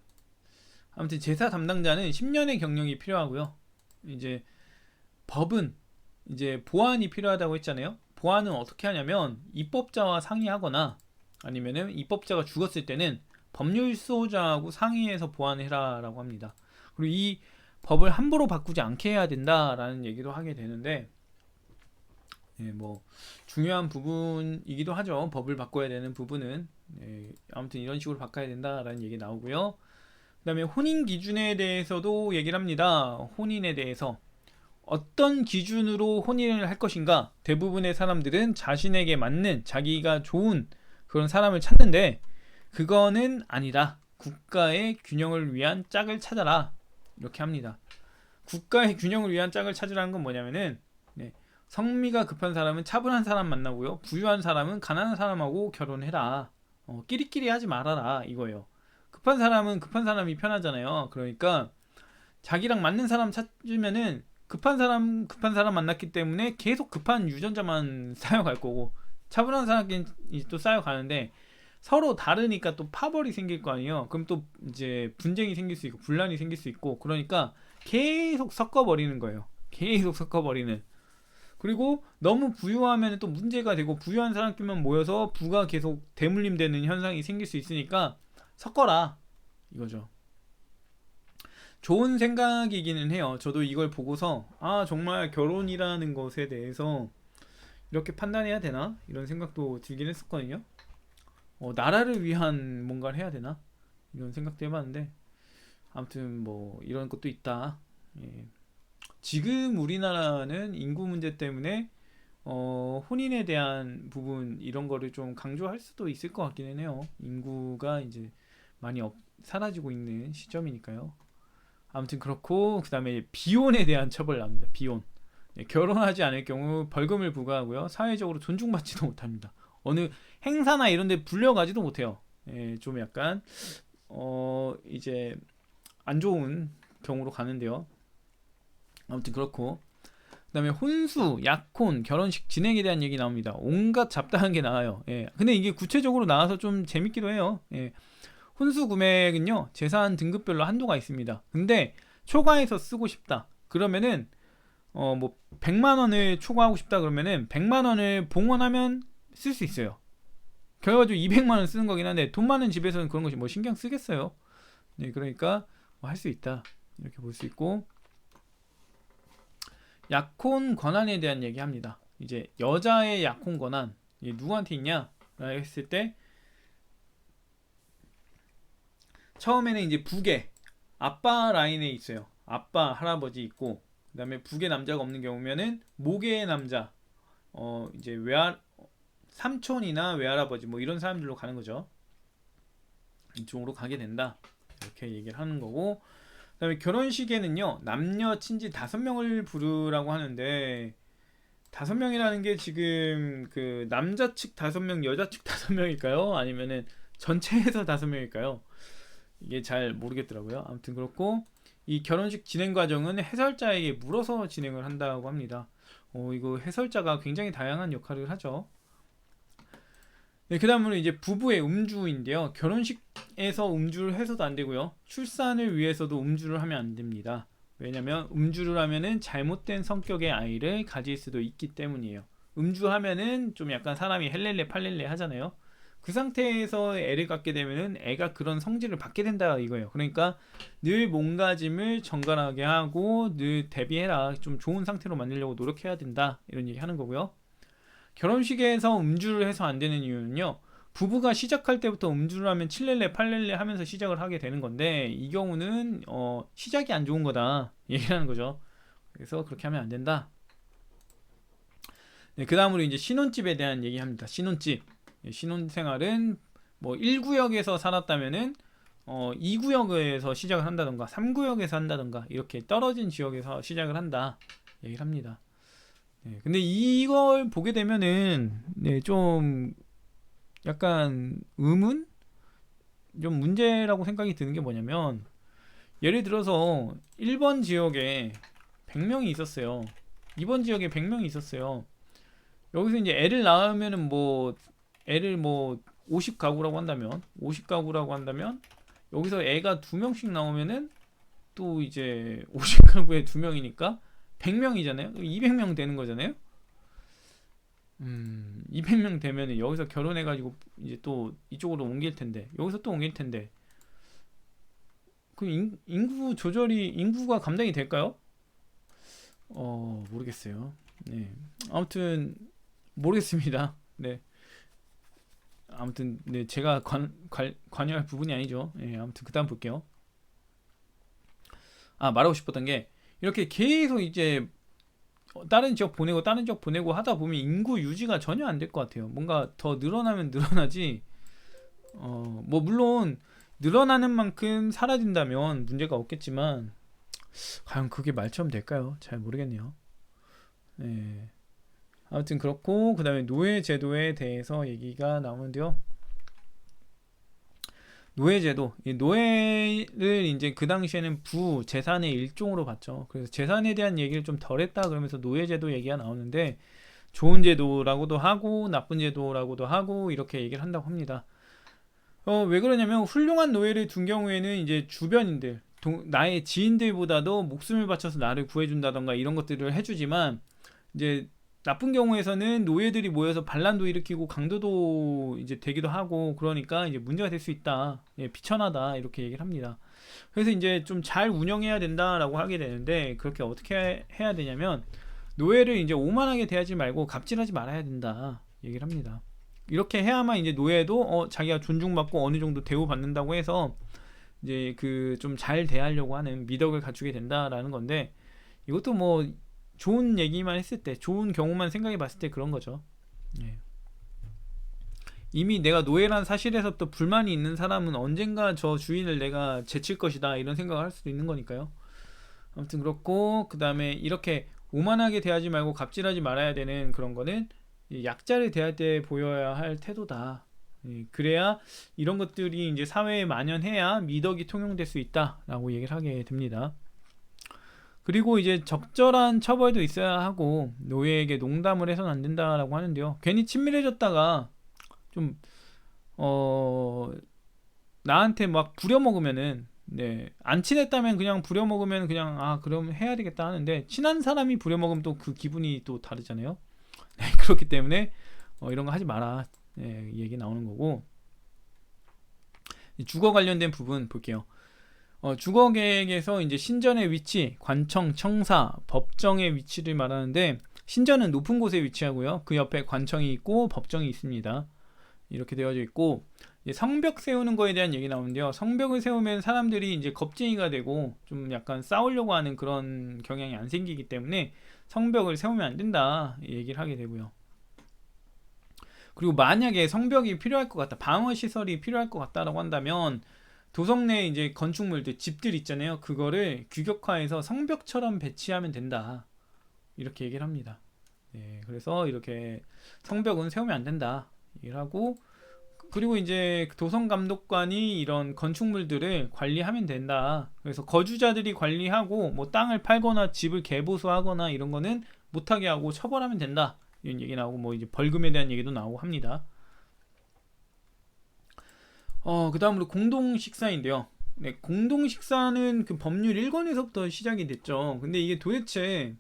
아무튼 제사 담당자는 10년의 경력이 필요하고요. 이제 법은 이제 보안이 필요하다고 했잖아요. 보안은 어떻게 하냐면 입법자와 상의하거나 아니면은 입법자가 죽었을 때는 법률 수호자하고 상의해서 보완해라라고 합니다. 그리고 이 법을 함부로 바꾸지 않게 해야 된다라는 얘기도 하게 되는데 예, 뭐 중요한 부분이기도 하죠. 법을 바꿔야 되는 부분은 아무튼 이런 식으로 바꿔야 된다라는 얘기 나오고요. 그다음에 혼인 기준에 대해서도 얘기를 합니다. 혼인에 대해서 어떤 기준으로 혼인을 할 것인가? 대부분의 사람들은 자신에게 맞는 자기가 좋은 그런 사람을 찾는데 그거는 아니다. 국가의 균형을 위한 짝을 찾아라. 이렇게 합니다. 국가의 균형을 위한 짝을 찾으라는 건 뭐냐면은 네, 성미가 급한 사람은 차분한 사람 만나고요. 부유한 사람은 가난한 사람하고 결혼해라. 끼리끼리 하지 말아라 이거예요. 급한 사람은 급한 사람이 편하잖아요. 그러니까 자기랑 맞는 사람 찾으면은 급한 사람 만났기 때문에 계속 급한 유전자만 쌓여갈 거고 차분한 사람끼리 또 쌓여가는데 서로 다르니까 또 파벌이 생길 거 아니에요. 그럼 또 이제 분쟁이 생길 수 있고 분란이 생길 수 있고 그러니까 계속 섞어버리는 거예요. 계속 섞어버리는. 그리고 너무 부유하면 또 문제가 되고 부유한 사람끼리만 모여서 부가 계속 대물림되는 현상이 생길 수 있으니까 섞어라 이거죠. 좋은 생각이기는 해요. 저도 이걸 보고서 정말 결혼이라는 것에 대해서 이렇게 판단해야 되나 이런 생각도 들긴 했었거든요. 나라를 위한 뭔가를 해야 되나 이런 생각도 해봤는데 아무튼 뭐 이런 것도 있다. 예. 지금 우리나라는 인구 문제 때문에 혼인에 대한 부분 이런 거를 좀 강조할 수도 있을 것 같기는 해요. 인구가 이제 많이 사라지고 있는 시점이니까요. 아무튼 그렇고 그 다음에 비혼에 대한 처벌 나옵니다. 비혼. 예, 결혼하지 않을 경우 벌금을 부과하고요. 사회적으로 존중받지도 못합니다. 어느 행사나 이런 데 불려가지도 못해요. 예, 좀 약간 이제 안 좋은 경우로 가는데요. 아무튼 그렇고 그 다음에 혼수, 약혼, 결혼식 진행에 대한 얘기 나옵니다. 온갖 잡다한 게 나와요. 예. 근데 이게 구체적으로 나와서 좀 재밌기도 해요. 예. 혼수 금액은요 재산 등급별로 한도가 있습니다. 근데 초과해서 쓰고 싶다 그러면은 뭐 100만 원을 초과하고 싶다 그러면은 100만 원을 봉헌하면 쓸 수 있어요. 결과적으로 200만 원 쓰는 거긴 한데 돈 많은 집에서는 그런 것이 뭐 신경 쓰겠어요. 네, 그러니까 뭐 할 수 있다 이렇게 볼 수 있고 약혼 권한에 대한 얘기합니다. 이제 여자의 약혼 권한 누구한테 있냐? 라고 했을 때 처음에는 이제 북에 아빠 라인에 있어요. 아빠 할아버지 있고 그다음에 북에 남자가 없는 경우면은 모계의 남자, 이제 삼촌이나 외할아버지 뭐 이런 사람들로 가는 거죠. 이쪽으로 가게 된다. 이렇게 얘기를 하는 거고, 그다음에 결혼식에는요 남녀 친지 5명을 부르라고 하는데 5명이라는 게 지금 그 남자 측 5명, 여자 측 5명일까요? 아니면은 전체에서 5명일까요? 이게 잘 모르겠더라고요. 아무튼 그렇고 이 결혼식 진행 과정은 해설자에게 물어서 진행을 한다고 합니다. 이거 해설자가 굉장히 다양한 역할을 하죠. 네, 그 다음으로 이제 부부의 음주인데요. 결혼식에서 음주를 해서도 안 되고요. 출산을 위해서도 음주를 하면 안 됩니다. 왜냐면 음주를 하면은 잘못된 성격의 아이를 가질 수도 있기 때문이에요. 음주하면은 좀 약간 사람이 헬렐레 팔렐레 하잖아요. 그 상태에서 애를 갖게 되면은 애가 그런 성질을 받게 된다 이거예요. 그러니까 늘 몸가짐을 정갈하게 하고 늘 대비해라. 좀 좋은 상태로 만들려고 노력해야 된다. 이런 얘기 하는 거고요. 결혼식에서 음주를 해서 안 되는 이유는요. 부부가 시작할 때부터 음주를 하면 칠렐레 팔렐레 하면서 시작을 하게 되는 건데 이 경우는 시작이 안 좋은 거다 얘기하는 거죠. 그래서 그렇게 하면 안 된다. 네, 그 다음으로 이제 신혼집에 대한 얘기합니다. 신혼집. 신혼생활은 뭐 1구역에서 살았다면은 2구역에서 시작을 한다던가 3구역에서 한다던가 이렇게 떨어진 지역에서 시작을 한다 얘기를 합니다. 네, 근데 이걸 보게 되면은 네, 좀 약간 좀 문제라고 생각이 드는 게 뭐냐면 예를 들어서 1번 지역에 100명이 있었어요. 2번 지역에 100명이 있었어요. 여기서 이제 애를 낳으면은 애를 50가구라고 한다면 50가구라고 한다면 여기서 애가 2명씩 나오면은 또 이제 50가구에 2명이니까 100명이잖아요. 200명 되는 거잖아요. 200명 되면은 여기서 결혼해가지고 이제 또 이쪽으로 옮길 텐데 여기서 또 옮길 텐데 그 인구가 감당이 될까요? 모르겠어요. 네, 아무튼 모르겠습니다. 네, 아무튼 네 제가 관여할 부분이 아니죠. 네, 아무튼 그다음 볼게요. 말하고 싶었던 게 이렇게 계속 이제 다른 지역 보내고 하다 보면 인구 유지가 전혀 안 될 것 같아요. 뭔가 더 늘어나면 늘어나지. 뭐 물론 늘어나는 만큼 사라진다면 문제가 없겠지만 과연 그게 말처럼 될까요? 잘 모르겠네요. 네. 아무튼 그렇고 그 다음에 노예 제도에 대해서 얘기가 나오는데요. 노예제도, 이 노예를 이제 그 당시에는 부재산의 일종으로 봤죠. 그래서 재산에 대한 얘기를 좀 덜 했다 그러면서 노예제도 얘기가 나오는데 좋은 제도라고도 하고 나쁜 제도라고도 하고 이렇게 얘기를 한다고 합니다. 왜 그러냐면 훌륭한 노예를 둔 경우에는 이제 주변인들, 나의 지인들보다도 목숨을 바쳐서 나를 구해준다던가 이런 것들을 해주지만 이제 나쁜 경우에서는 노예들이 모여서 반란도 일으키고 강도도 이제 되기도 하고 그러니까 이제 문제가 될 수 있다. 예, 비천하다 이렇게 얘기를 합니다. 그래서 이제 좀 잘 운영해야 된다라고 하게 되는데 그렇게 어떻게 해야 되냐면 노예를 이제 오만하게 대하지 말고 갑질하지 말아야 된다 얘기를 합니다. 이렇게 해야만 이제 노예도 자기가 존중받고 어느 정도 대우받는다고 해서 이제 그 좀 잘 대하려고 하는 미덕을 갖추게 된다라는 건데 이것도 뭐 좋은 얘기만 했을 때 좋은 경우만 생각해 봤을 때 그런 거죠. 예. 이미 내가 노예란 사실에서부터 불만이 있는 사람은 언젠가 저 주인을 내가 제칠 것이다 이런 생각을 할 수도 있는 거니까요. 아무튼 그렇고 그 다음에 이렇게 오만하게 대하지 말고 갑질하지 말아야 되는 그런 거는 약자를 대할 때 보여야 할 태도다. 예, 그래야 이런 것들이 이제 사회에 만연해야 미덕이 통용될 수 있다라고 얘기를 하게 됩니다. 그리고 이제 적절한 처벌도 있어야 하고 노예에게 농담을 해서는 안 된다라고 하는데요. 괜히 친밀해졌다가 좀 나한테 막 부려먹으면은 네, 안 친했다면 그냥 부려먹으면 그냥 그럼 해야 되겠다 하는데 친한 사람이 부려먹으면 또 그 기분이 또 다르잖아요. 네, 그렇기 때문에 이런 거 하지 마라. 네, 얘기 나오는 거고 주거 관련된 부분 볼게요. 주거 계획에서 이제 신전의 위치, 관청, 청사, 법정의 위치를 말하는데 신전은 높은 곳에 위치하고요. 그 옆에 관청이 있고 법정이 있습니다. 이렇게 되어져 있고 성벽 세우는 거에 대한 얘기 나오는데요. 성벽을 세우면 사람들이 이제 겁쟁이가 되고 좀 약간 싸우려고 하는 그런 경향이 안 생기기 때문에 성벽을 세우면 안 된다 얘기를 하게 되고요. 그리고 만약에 성벽이 필요할 것 같다, 방어 시설이 필요할 것 같다라고 한다면 도성 내 이제 건축물들, 집들 있잖아요. 그거를 규격화해서 성벽처럼 배치하면 된다. 이렇게 얘기를 합니다. 네, 그래서 이렇게 성벽은 세우면 안 된다 얘기를 하고, 그리고 이제 도성 감독관이 이런 건축물들을 관리하면 된다. 그래서 거주자들이 관리하고 뭐 땅을 팔거나 집을 개보수하거나 이런 거는 못하게 하고 처벌하면 된다. 이런 얘기 나오고 뭐 이제 벌금에 대한 얘기도 나오고 합니다. 그 다음으로 공동 식사인데요. 네, 공동 식사는 그 법률 1권에서부터 시작이 됐죠. 근데 이게 도대체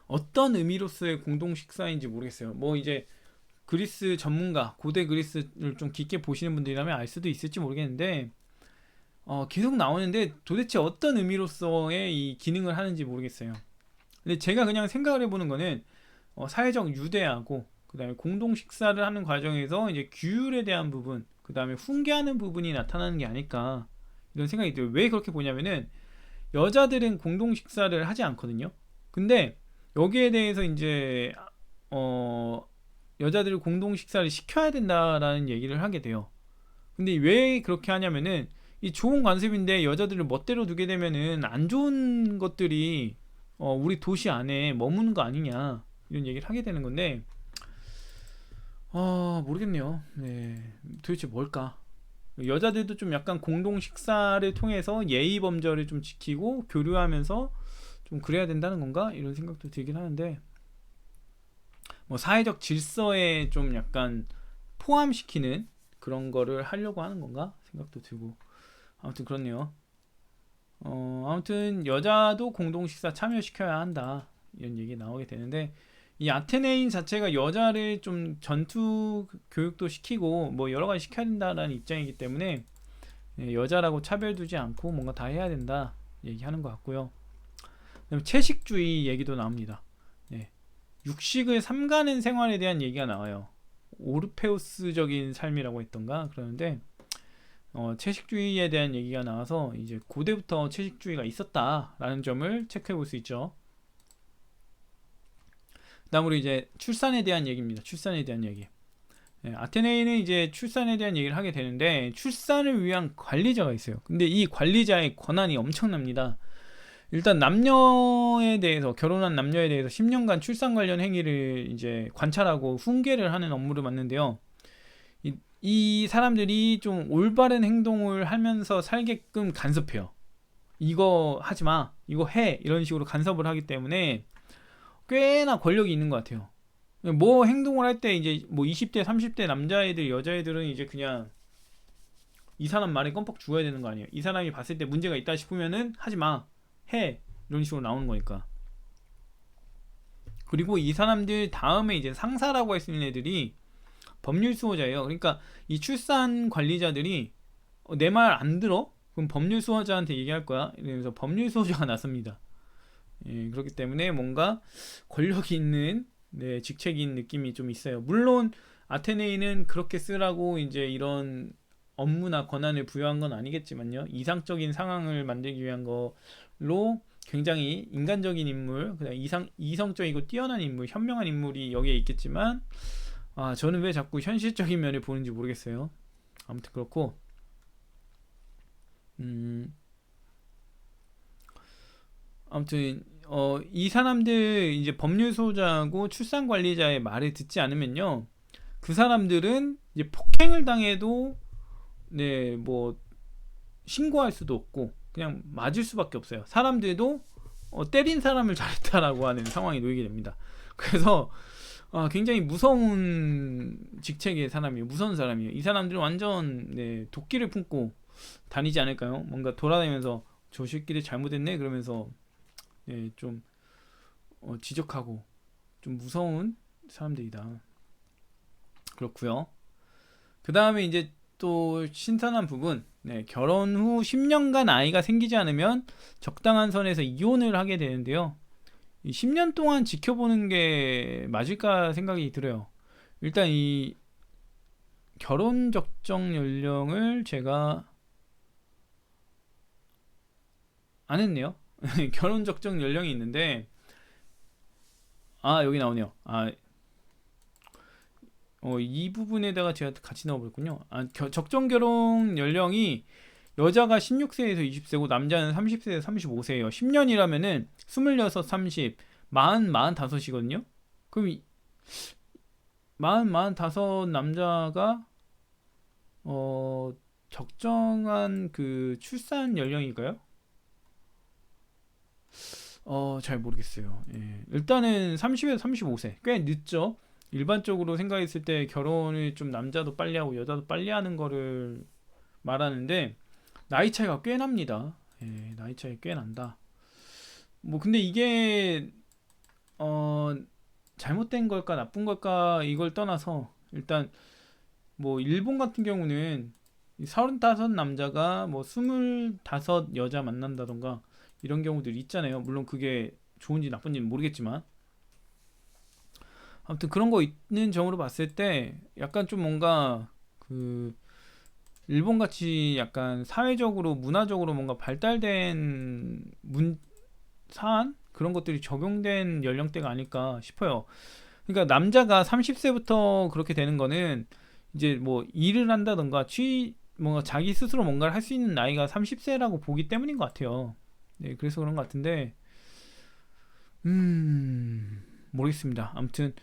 어떤 의미로서의 공동 식사인지 모르겠어요. 뭐 이제 그리스 전문가, 고대 그리스를 좀 깊게 보시는 분들이라면 알 수도 있을지 모르겠는데, 계속 나오는데 도대체 어떤 의미로서의 이 기능을 하는지 모르겠어요. 근데 제가 그냥 생각을 해보는 거는 사회적 유대하고 그 다음에 공동 식사를 하는 과정에서 이제 규율에 대한 부분, 그 다음에 훈계하는 부분이 나타나는 게 아닐까 이런 생각이 들어요. 왜 그렇게 보냐면은 여자들은 공동 식사를 하지 않거든요. 근데 여기에 대해서 이제 여자들을 공동 식사를 시켜야 된다라는 얘기를 하게 돼요. 근데 왜 그렇게 하냐면은 이 좋은 관습인데 여자들을 멋대로 두게 되면은 안 좋은 것들이 우리 도시 안에 머무는 거 아니냐 이런 얘기를 하게 되는 건데, 모르겠네요. 네, 도대체 뭘까? 여자들도 좀 약간 공동 식사를 통해서 예의 범절을 좀 지키고 교류하면서 좀 그래야 된다는 건가? 이런 생각도 들긴 하는데, 뭐 사회적 질서에 좀 약간 포함시키는 그런 거를 하려고 하는 건가 생각도 들고, 아무튼 그렇네요. 아무튼 여자도 공동 식사 참여시켜야 한다 이런 얘기 나오게 되는데, 이 아테네인 자체가 여자를 좀 전투 교육도 시키고 뭐 여러 가지 시켜야 된다라는 입장이기 때문에 여자라고 차별두지 않고 뭔가 다 해야 된다 얘기하는 것 같고요. 그다음에 채식주의 얘기도 나옵니다. 네. 육식을 삼가는 생활에 대한 얘기가 나와요. 오르페우스적인 삶이라고 했던가 그러는데, 채식주의에 대한 얘기가 나와서 이제 고대부터 채식주의가 있었다라는 점을 체크해 볼 수 있죠. 그다음으로 이제 출산에 대한 얘기입니다. 출산에 대한 얘기. 네, 아테네인은 이제 출산에 대한 얘기를 하게 되는데, 출산을 위한 관리자가 있어요. 근데 이 관리자의 권한이 엄청납니다. 일단 남녀에 대해서, 결혼한 남녀에 대해서 10년간 출산 관련 행위를 이제 관찰하고 훈계를 하는 업무를 맡는데요. 이 사람들이 좀 올바른 행동을 하면서 살게끔 간섭해요. 이거 하지 마, 이거 해, 이런 식으로 간섭을 하기 때문에 꽤나 권력이 있는 것 같아요. 뭐 행동을 할 때 이제 뭐 20대, 30대 남자애들, 여자애들은 이제 그냥 이 사람 말에 껌뻑 죽어야 되는 거 아니에요. 이 사람이 봤을 때 문제가 있다 싶으면은 하지 마, 해, 이런 식으로 나오는 거니까. 그리고 이 사람들 다음에 이제 상사라고 할 수 있는 애들이 법률 수호자예요. 그러니까 이 출산 관리자들이 내 말 안 들어? 그럼 법률 수호자한테 얘기할 거야. 이러면서 법률 수호자가 나섭니다. 예, 그렇기 때문에 뭔가 권력이 있는, 네, 직책인 느낌이 좀 있어요. 물론 아테네인은 그렇게 쓰라고 이제 이런 업무나 권한을 부여한 건 아니겠지만요. 이상적인 상황을 만들기 위한 걸로 굉장히 인간적인 인물, 그다음 이성적이고 뛰어난 인물, 현명한 인물이 여기에 있겠지만, 저는 왜 자꾸 현실적인 면을 보는지 모르겠어요. 아무튼 그렇고, 아무튼 이 사람들 이제 법률 수호자하고 출산 관리자의 말을 듣지 않으면요, 그 사람들은 이제 폭행을 당해도 네, 뭐 신고할 수도 없고 그냥 맞을 수밖에 없어요. 사람들도 때린 사람을 잘했다라고 하는 상황이 놓이게 됩니다. 그래서 굉장히 무서운 직책의 사람이에요. 무서운 사람이에요. 이 사람들은 완전, 네, 도끼를 품고 다니지 않을까요? 뭔가 돌아다니면서 저 새끼들 잘못했네 그러면서, 네, 좀 지적하고 좀 무서운 사람들이다. 그렇고요. 그 다음에 이제 또 신선한 부분, 네, 결혼 후 10년간 아이가 생기지 않으면 적당한 선에서 이혼을 하게 되는데요. 이 10년 동안 지켜보는 게 맞을까 생각이 들어요. 일단 이 결혼 적정 연령을 제가 안 했네요. 결혼 적정 연령이 있는데 여기 나오네요. 이 부분에다가 제가 같이 넣어버렸군요. 적정 결혼 연령이 여자가 16세에서 20세고 남자는 30세에서 35세예요. 10년이라면은 26, 30, 40, 45이거든요. 그럼 40, 45 남자가 적정한 그 출산 연령일까요? 잘 모르겠어요. 예. 일단은 30에서 35세 꽤 늦죠. 일반적으로 생각했을 때 결혼을 좀 남자도 빨리 하고 여자도 빨리 하는 거를 말하는데 나이 차이가 꽤 납니다. 예, 나이 차이 꽤 난다. 뭐 근데 이게 잘못된 걸까 나쁜 걸까 이걸 떠나서 일단 뭐 일본 같은 경우는 35 남자가 뭐 25 여자 만난다던가 이런 경우들이 있잖아요. 물론 그게 좋은지 나쁜지는 모르겠지만 아무튼 그런 거 있는 점으로 봤을 때 약간 좀 뭔가 그 일본 같이 약간 사회적으로 문화적으로 뭔가 발달된 사안 그런 것들이 적용된 연령대가 아닐까 싶어요. 그러니까 남자가 30세부터 그렇게 되는 거는 이제 뭐 일을 한다던가 뭔가 자기 스스로 뭔가를 할 수 있는 나이가 30세라고 보기 때문인 것 같아요. 네, 그래서 그런 것 같은데 모르겠습니다. 아무튼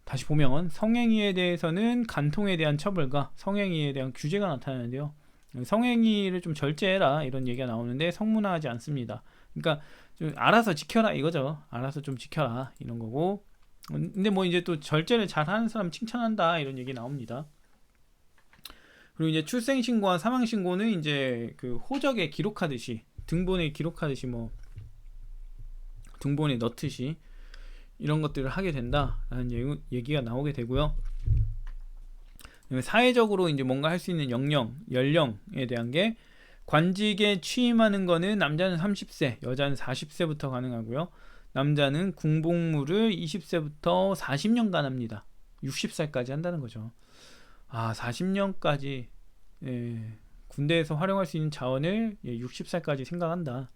다시 보면 성행위에 대해서는 간통에 대한 처벌과 성행위에 대한 규제가 나타나는데요. 성행위를 좀 절제해라 이런 얘기가 나오는데 성문화하지 않습니다. 그러니까 좀 알아서 지켜라 이거죠. 알아서 좀 지켜라 이런 거고. 근데 뭐 이제 또 절제를 잘하는 사람 칭찬한다 이런 얘기 나옵니다. 그리고 이제 출생신고와 사망신고는 이제 그 호적에 기록하듯이 등본에 기록하듯이 뭐 등본에 넣듯이 이런 것들을 하게 된다라는 얘기가 나오게 되고요. 사회적으로 이제 뭔가 할 수 있는 연령에 대한 게 관직에 취임하는 거는 남자는 30세, 여자는 40세부터 가능하고요. 남자는 군복무를 20세부터 40년간 합니다. 60살까지 한다는 거죠. 40년까지 군대에서 활용할 수 있는 자원을 60살까지 생각한다.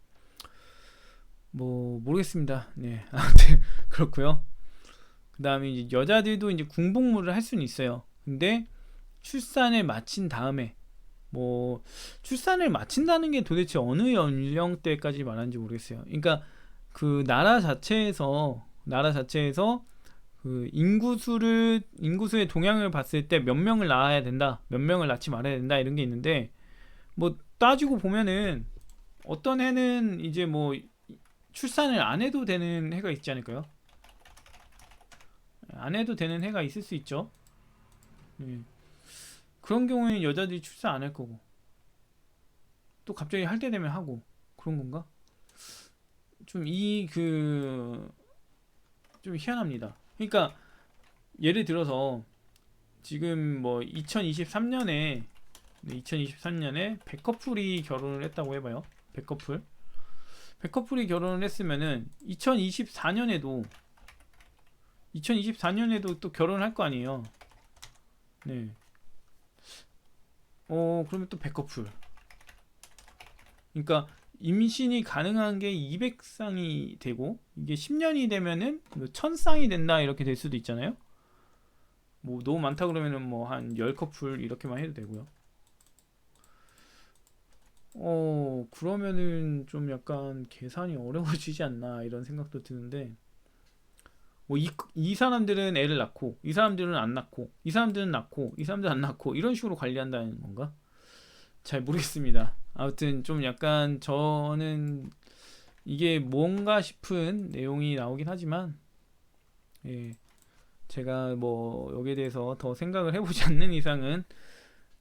뭐 모르겠습니다. 네, 아무튼 그렇고요. 그 다음에 이제 여자들도 이제 군복무를 할 수는 있어요. 근데 출산을 마친 다음에 뭐 출산을 마친다는 게 도대체 어느 연령대까지 말하는지 모르겠어요. 그러니까 그 나라 자체에서 그 인구수의 동향을 봤을 때 몇 명을 낳아야 된다, 몇 명을 낳지 말아야 된다 이런 게 있는데 뭐 따지고 보면은 어떤 해는 이제 뭐 출산을 안 해도 되는 해가 있지 않을까요? 안 해도 되는 해가 있을 수 있죠. 그런 경우에는 여자들이 출산 안 할 거고 또 갑자기 할 때 되면 하고 그런 건가? 좀 좀 희한합니다. 그러니까 예를 들어서 지금 뭐 2023년에 100커플이 결혼을 했다고 해봐요. 100커플이 결혼을 했으면은 2024년에도 또 결혼을 할 거 아니에요. 네. 그러면 또 100커플. 그러니까 임신이 가능한 게 200쌍이 되고 이게 10년이 되면은 1000쌍이 된다 이렇게 될 수도 있잖아요. 뭐 너무 많다 그러면은 뭐 한 10커플 이렇게만 해도 되고요. 그러면은 좀 약간 계산이 어려워지지 않나 이런 생각도 드는데 뭐 이 사람들은 애를 낳고 이 사람들은 안 낳고 이 사람들은 낳고 이 사람들은 안 낳고 이런 식으로 관리한다는 건가? 잘 모르겠습니다. 아무튼 좀 약간 저는 이게 뭔가 싶은 내용이 나오긴 하지만 제가 뭐 여기에 대해서 더 생각을 해보지 않는 이상은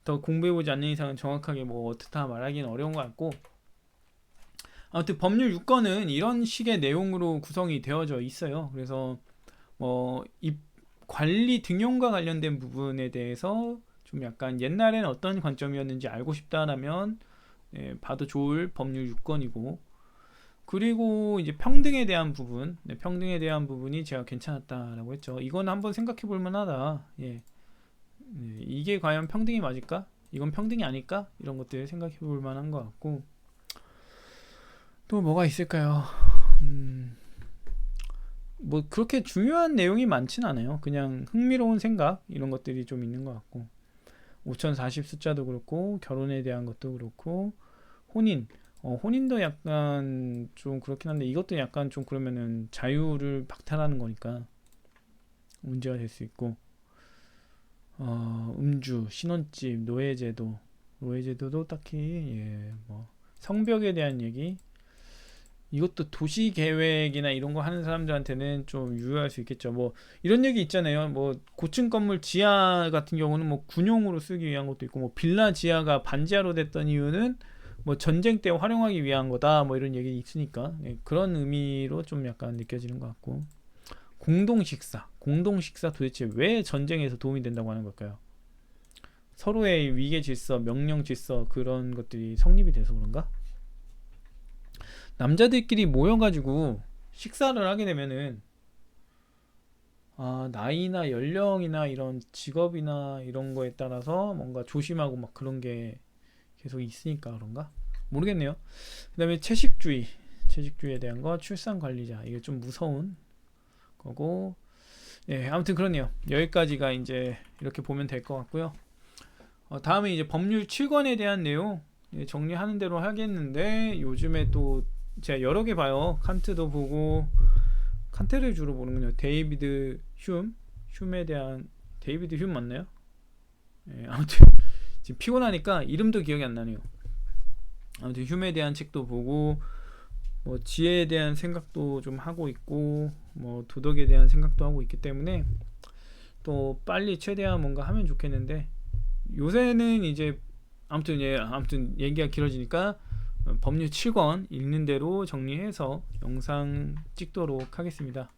더 공부해보지 않는 이상은 정확하게 뭐 어떻다 말하기는 어려운 것 같고 아무튼 법률 6권은 이런 식의 내용으로 구성이 되어져 있어요. 그래서 이 관리 등용과 관련된 부분에 대해서 좀 약간 옛날에는 어떤 관점이었는지 알고 싶다라면 봐도 좋을 법률 6권이고 그리고 이제 평등에 대한 부분이 제가 괜찮았다라고 했죠. 이건 한번 생각해 볼 만하다. 이게 과연 평등이 맞을까? 이건 평등이 아닐까? 이런 것들 생각해 볼 만한 것 같고, 또 뭐가 있을까요? 뭐 그렇게 중요한 내용이 많진 않아요. 그냥 흥미로운 생각 이런 것들이 좀 있는 것 같고, 5040 숫자도 그렇고, 결혼에 대한 것도 그렇고, 혼인 혼인도 약간 좀 그렇긴 한데, 이것도 약간 좀 그러면은 자유를 박탈하는 거니까 문제가 될 수 있고, 음주, 신혼집, 노예제도도 딱히, 뭐 성벽에 대한 얘기, 이것도 도시 계획이나 이런 거 하는 사람들한테는 좀 유효할 수 있겠죠. 뭐 이런 얘기 있잖아요. 뭐 고층 건물 지하 같은 경우는 뭐 군용으로 쓰기 위한 것도 있고, 뭐 빌라 지하가 반지하로 됐던 이유는 뭐 전쟁 때 활용하기 위한 거다, 뭐 이런 얘기 있으니까, 그런 의미로 좀 약간 느껴지는 것 같고, 공동식사 도대체 왜 전쟁에서 도움이 된다고 하는 걸까요? 서로의 위계 질서, 명령 질서, 그런 것들이 성립이 돼서 그런가? 남자들끼리 모여가지고 식사를 하게 되면은, 나이나 연령이나 이런 직업이나 이런 거에 따라서 뭔가 조심하고 막 그런 게 계속 있으니까 그런가? 모르겠네요. 그 다음에 채식주의에 대한 거, 출산 관리자, 이게 좀 무서운 거고, 아무튼 그렇네요. 여기까지가 이제 이렇게 보면 될 것 같고요. 다음에 이제 법률 7권에 대한 내용, 정리하는 대로 하겠는데, 요즘에 또 제가 여러 개 봐요. 칸트도 보고, 칸트를 주로 보는군요. 흉에 대한, 데이비드 흉 맞나요? 아무튼 지금 피곤하니까 이름도 기억이 안 나네요. 아무튼 흉에 대한 책도 보고, 뭐 지혜에 대한 생각도 좀 하고 있고, 뭐 도덕에 대한 생각도 하고 있기 때문에 또 빨리 최대한 뭔가 하면 좋겠는데, 요새는 이제 아무튼 얘기가 길어지니까 법률 7권 읽는 대로 정리해서 영상 찍도록 하겠습니다.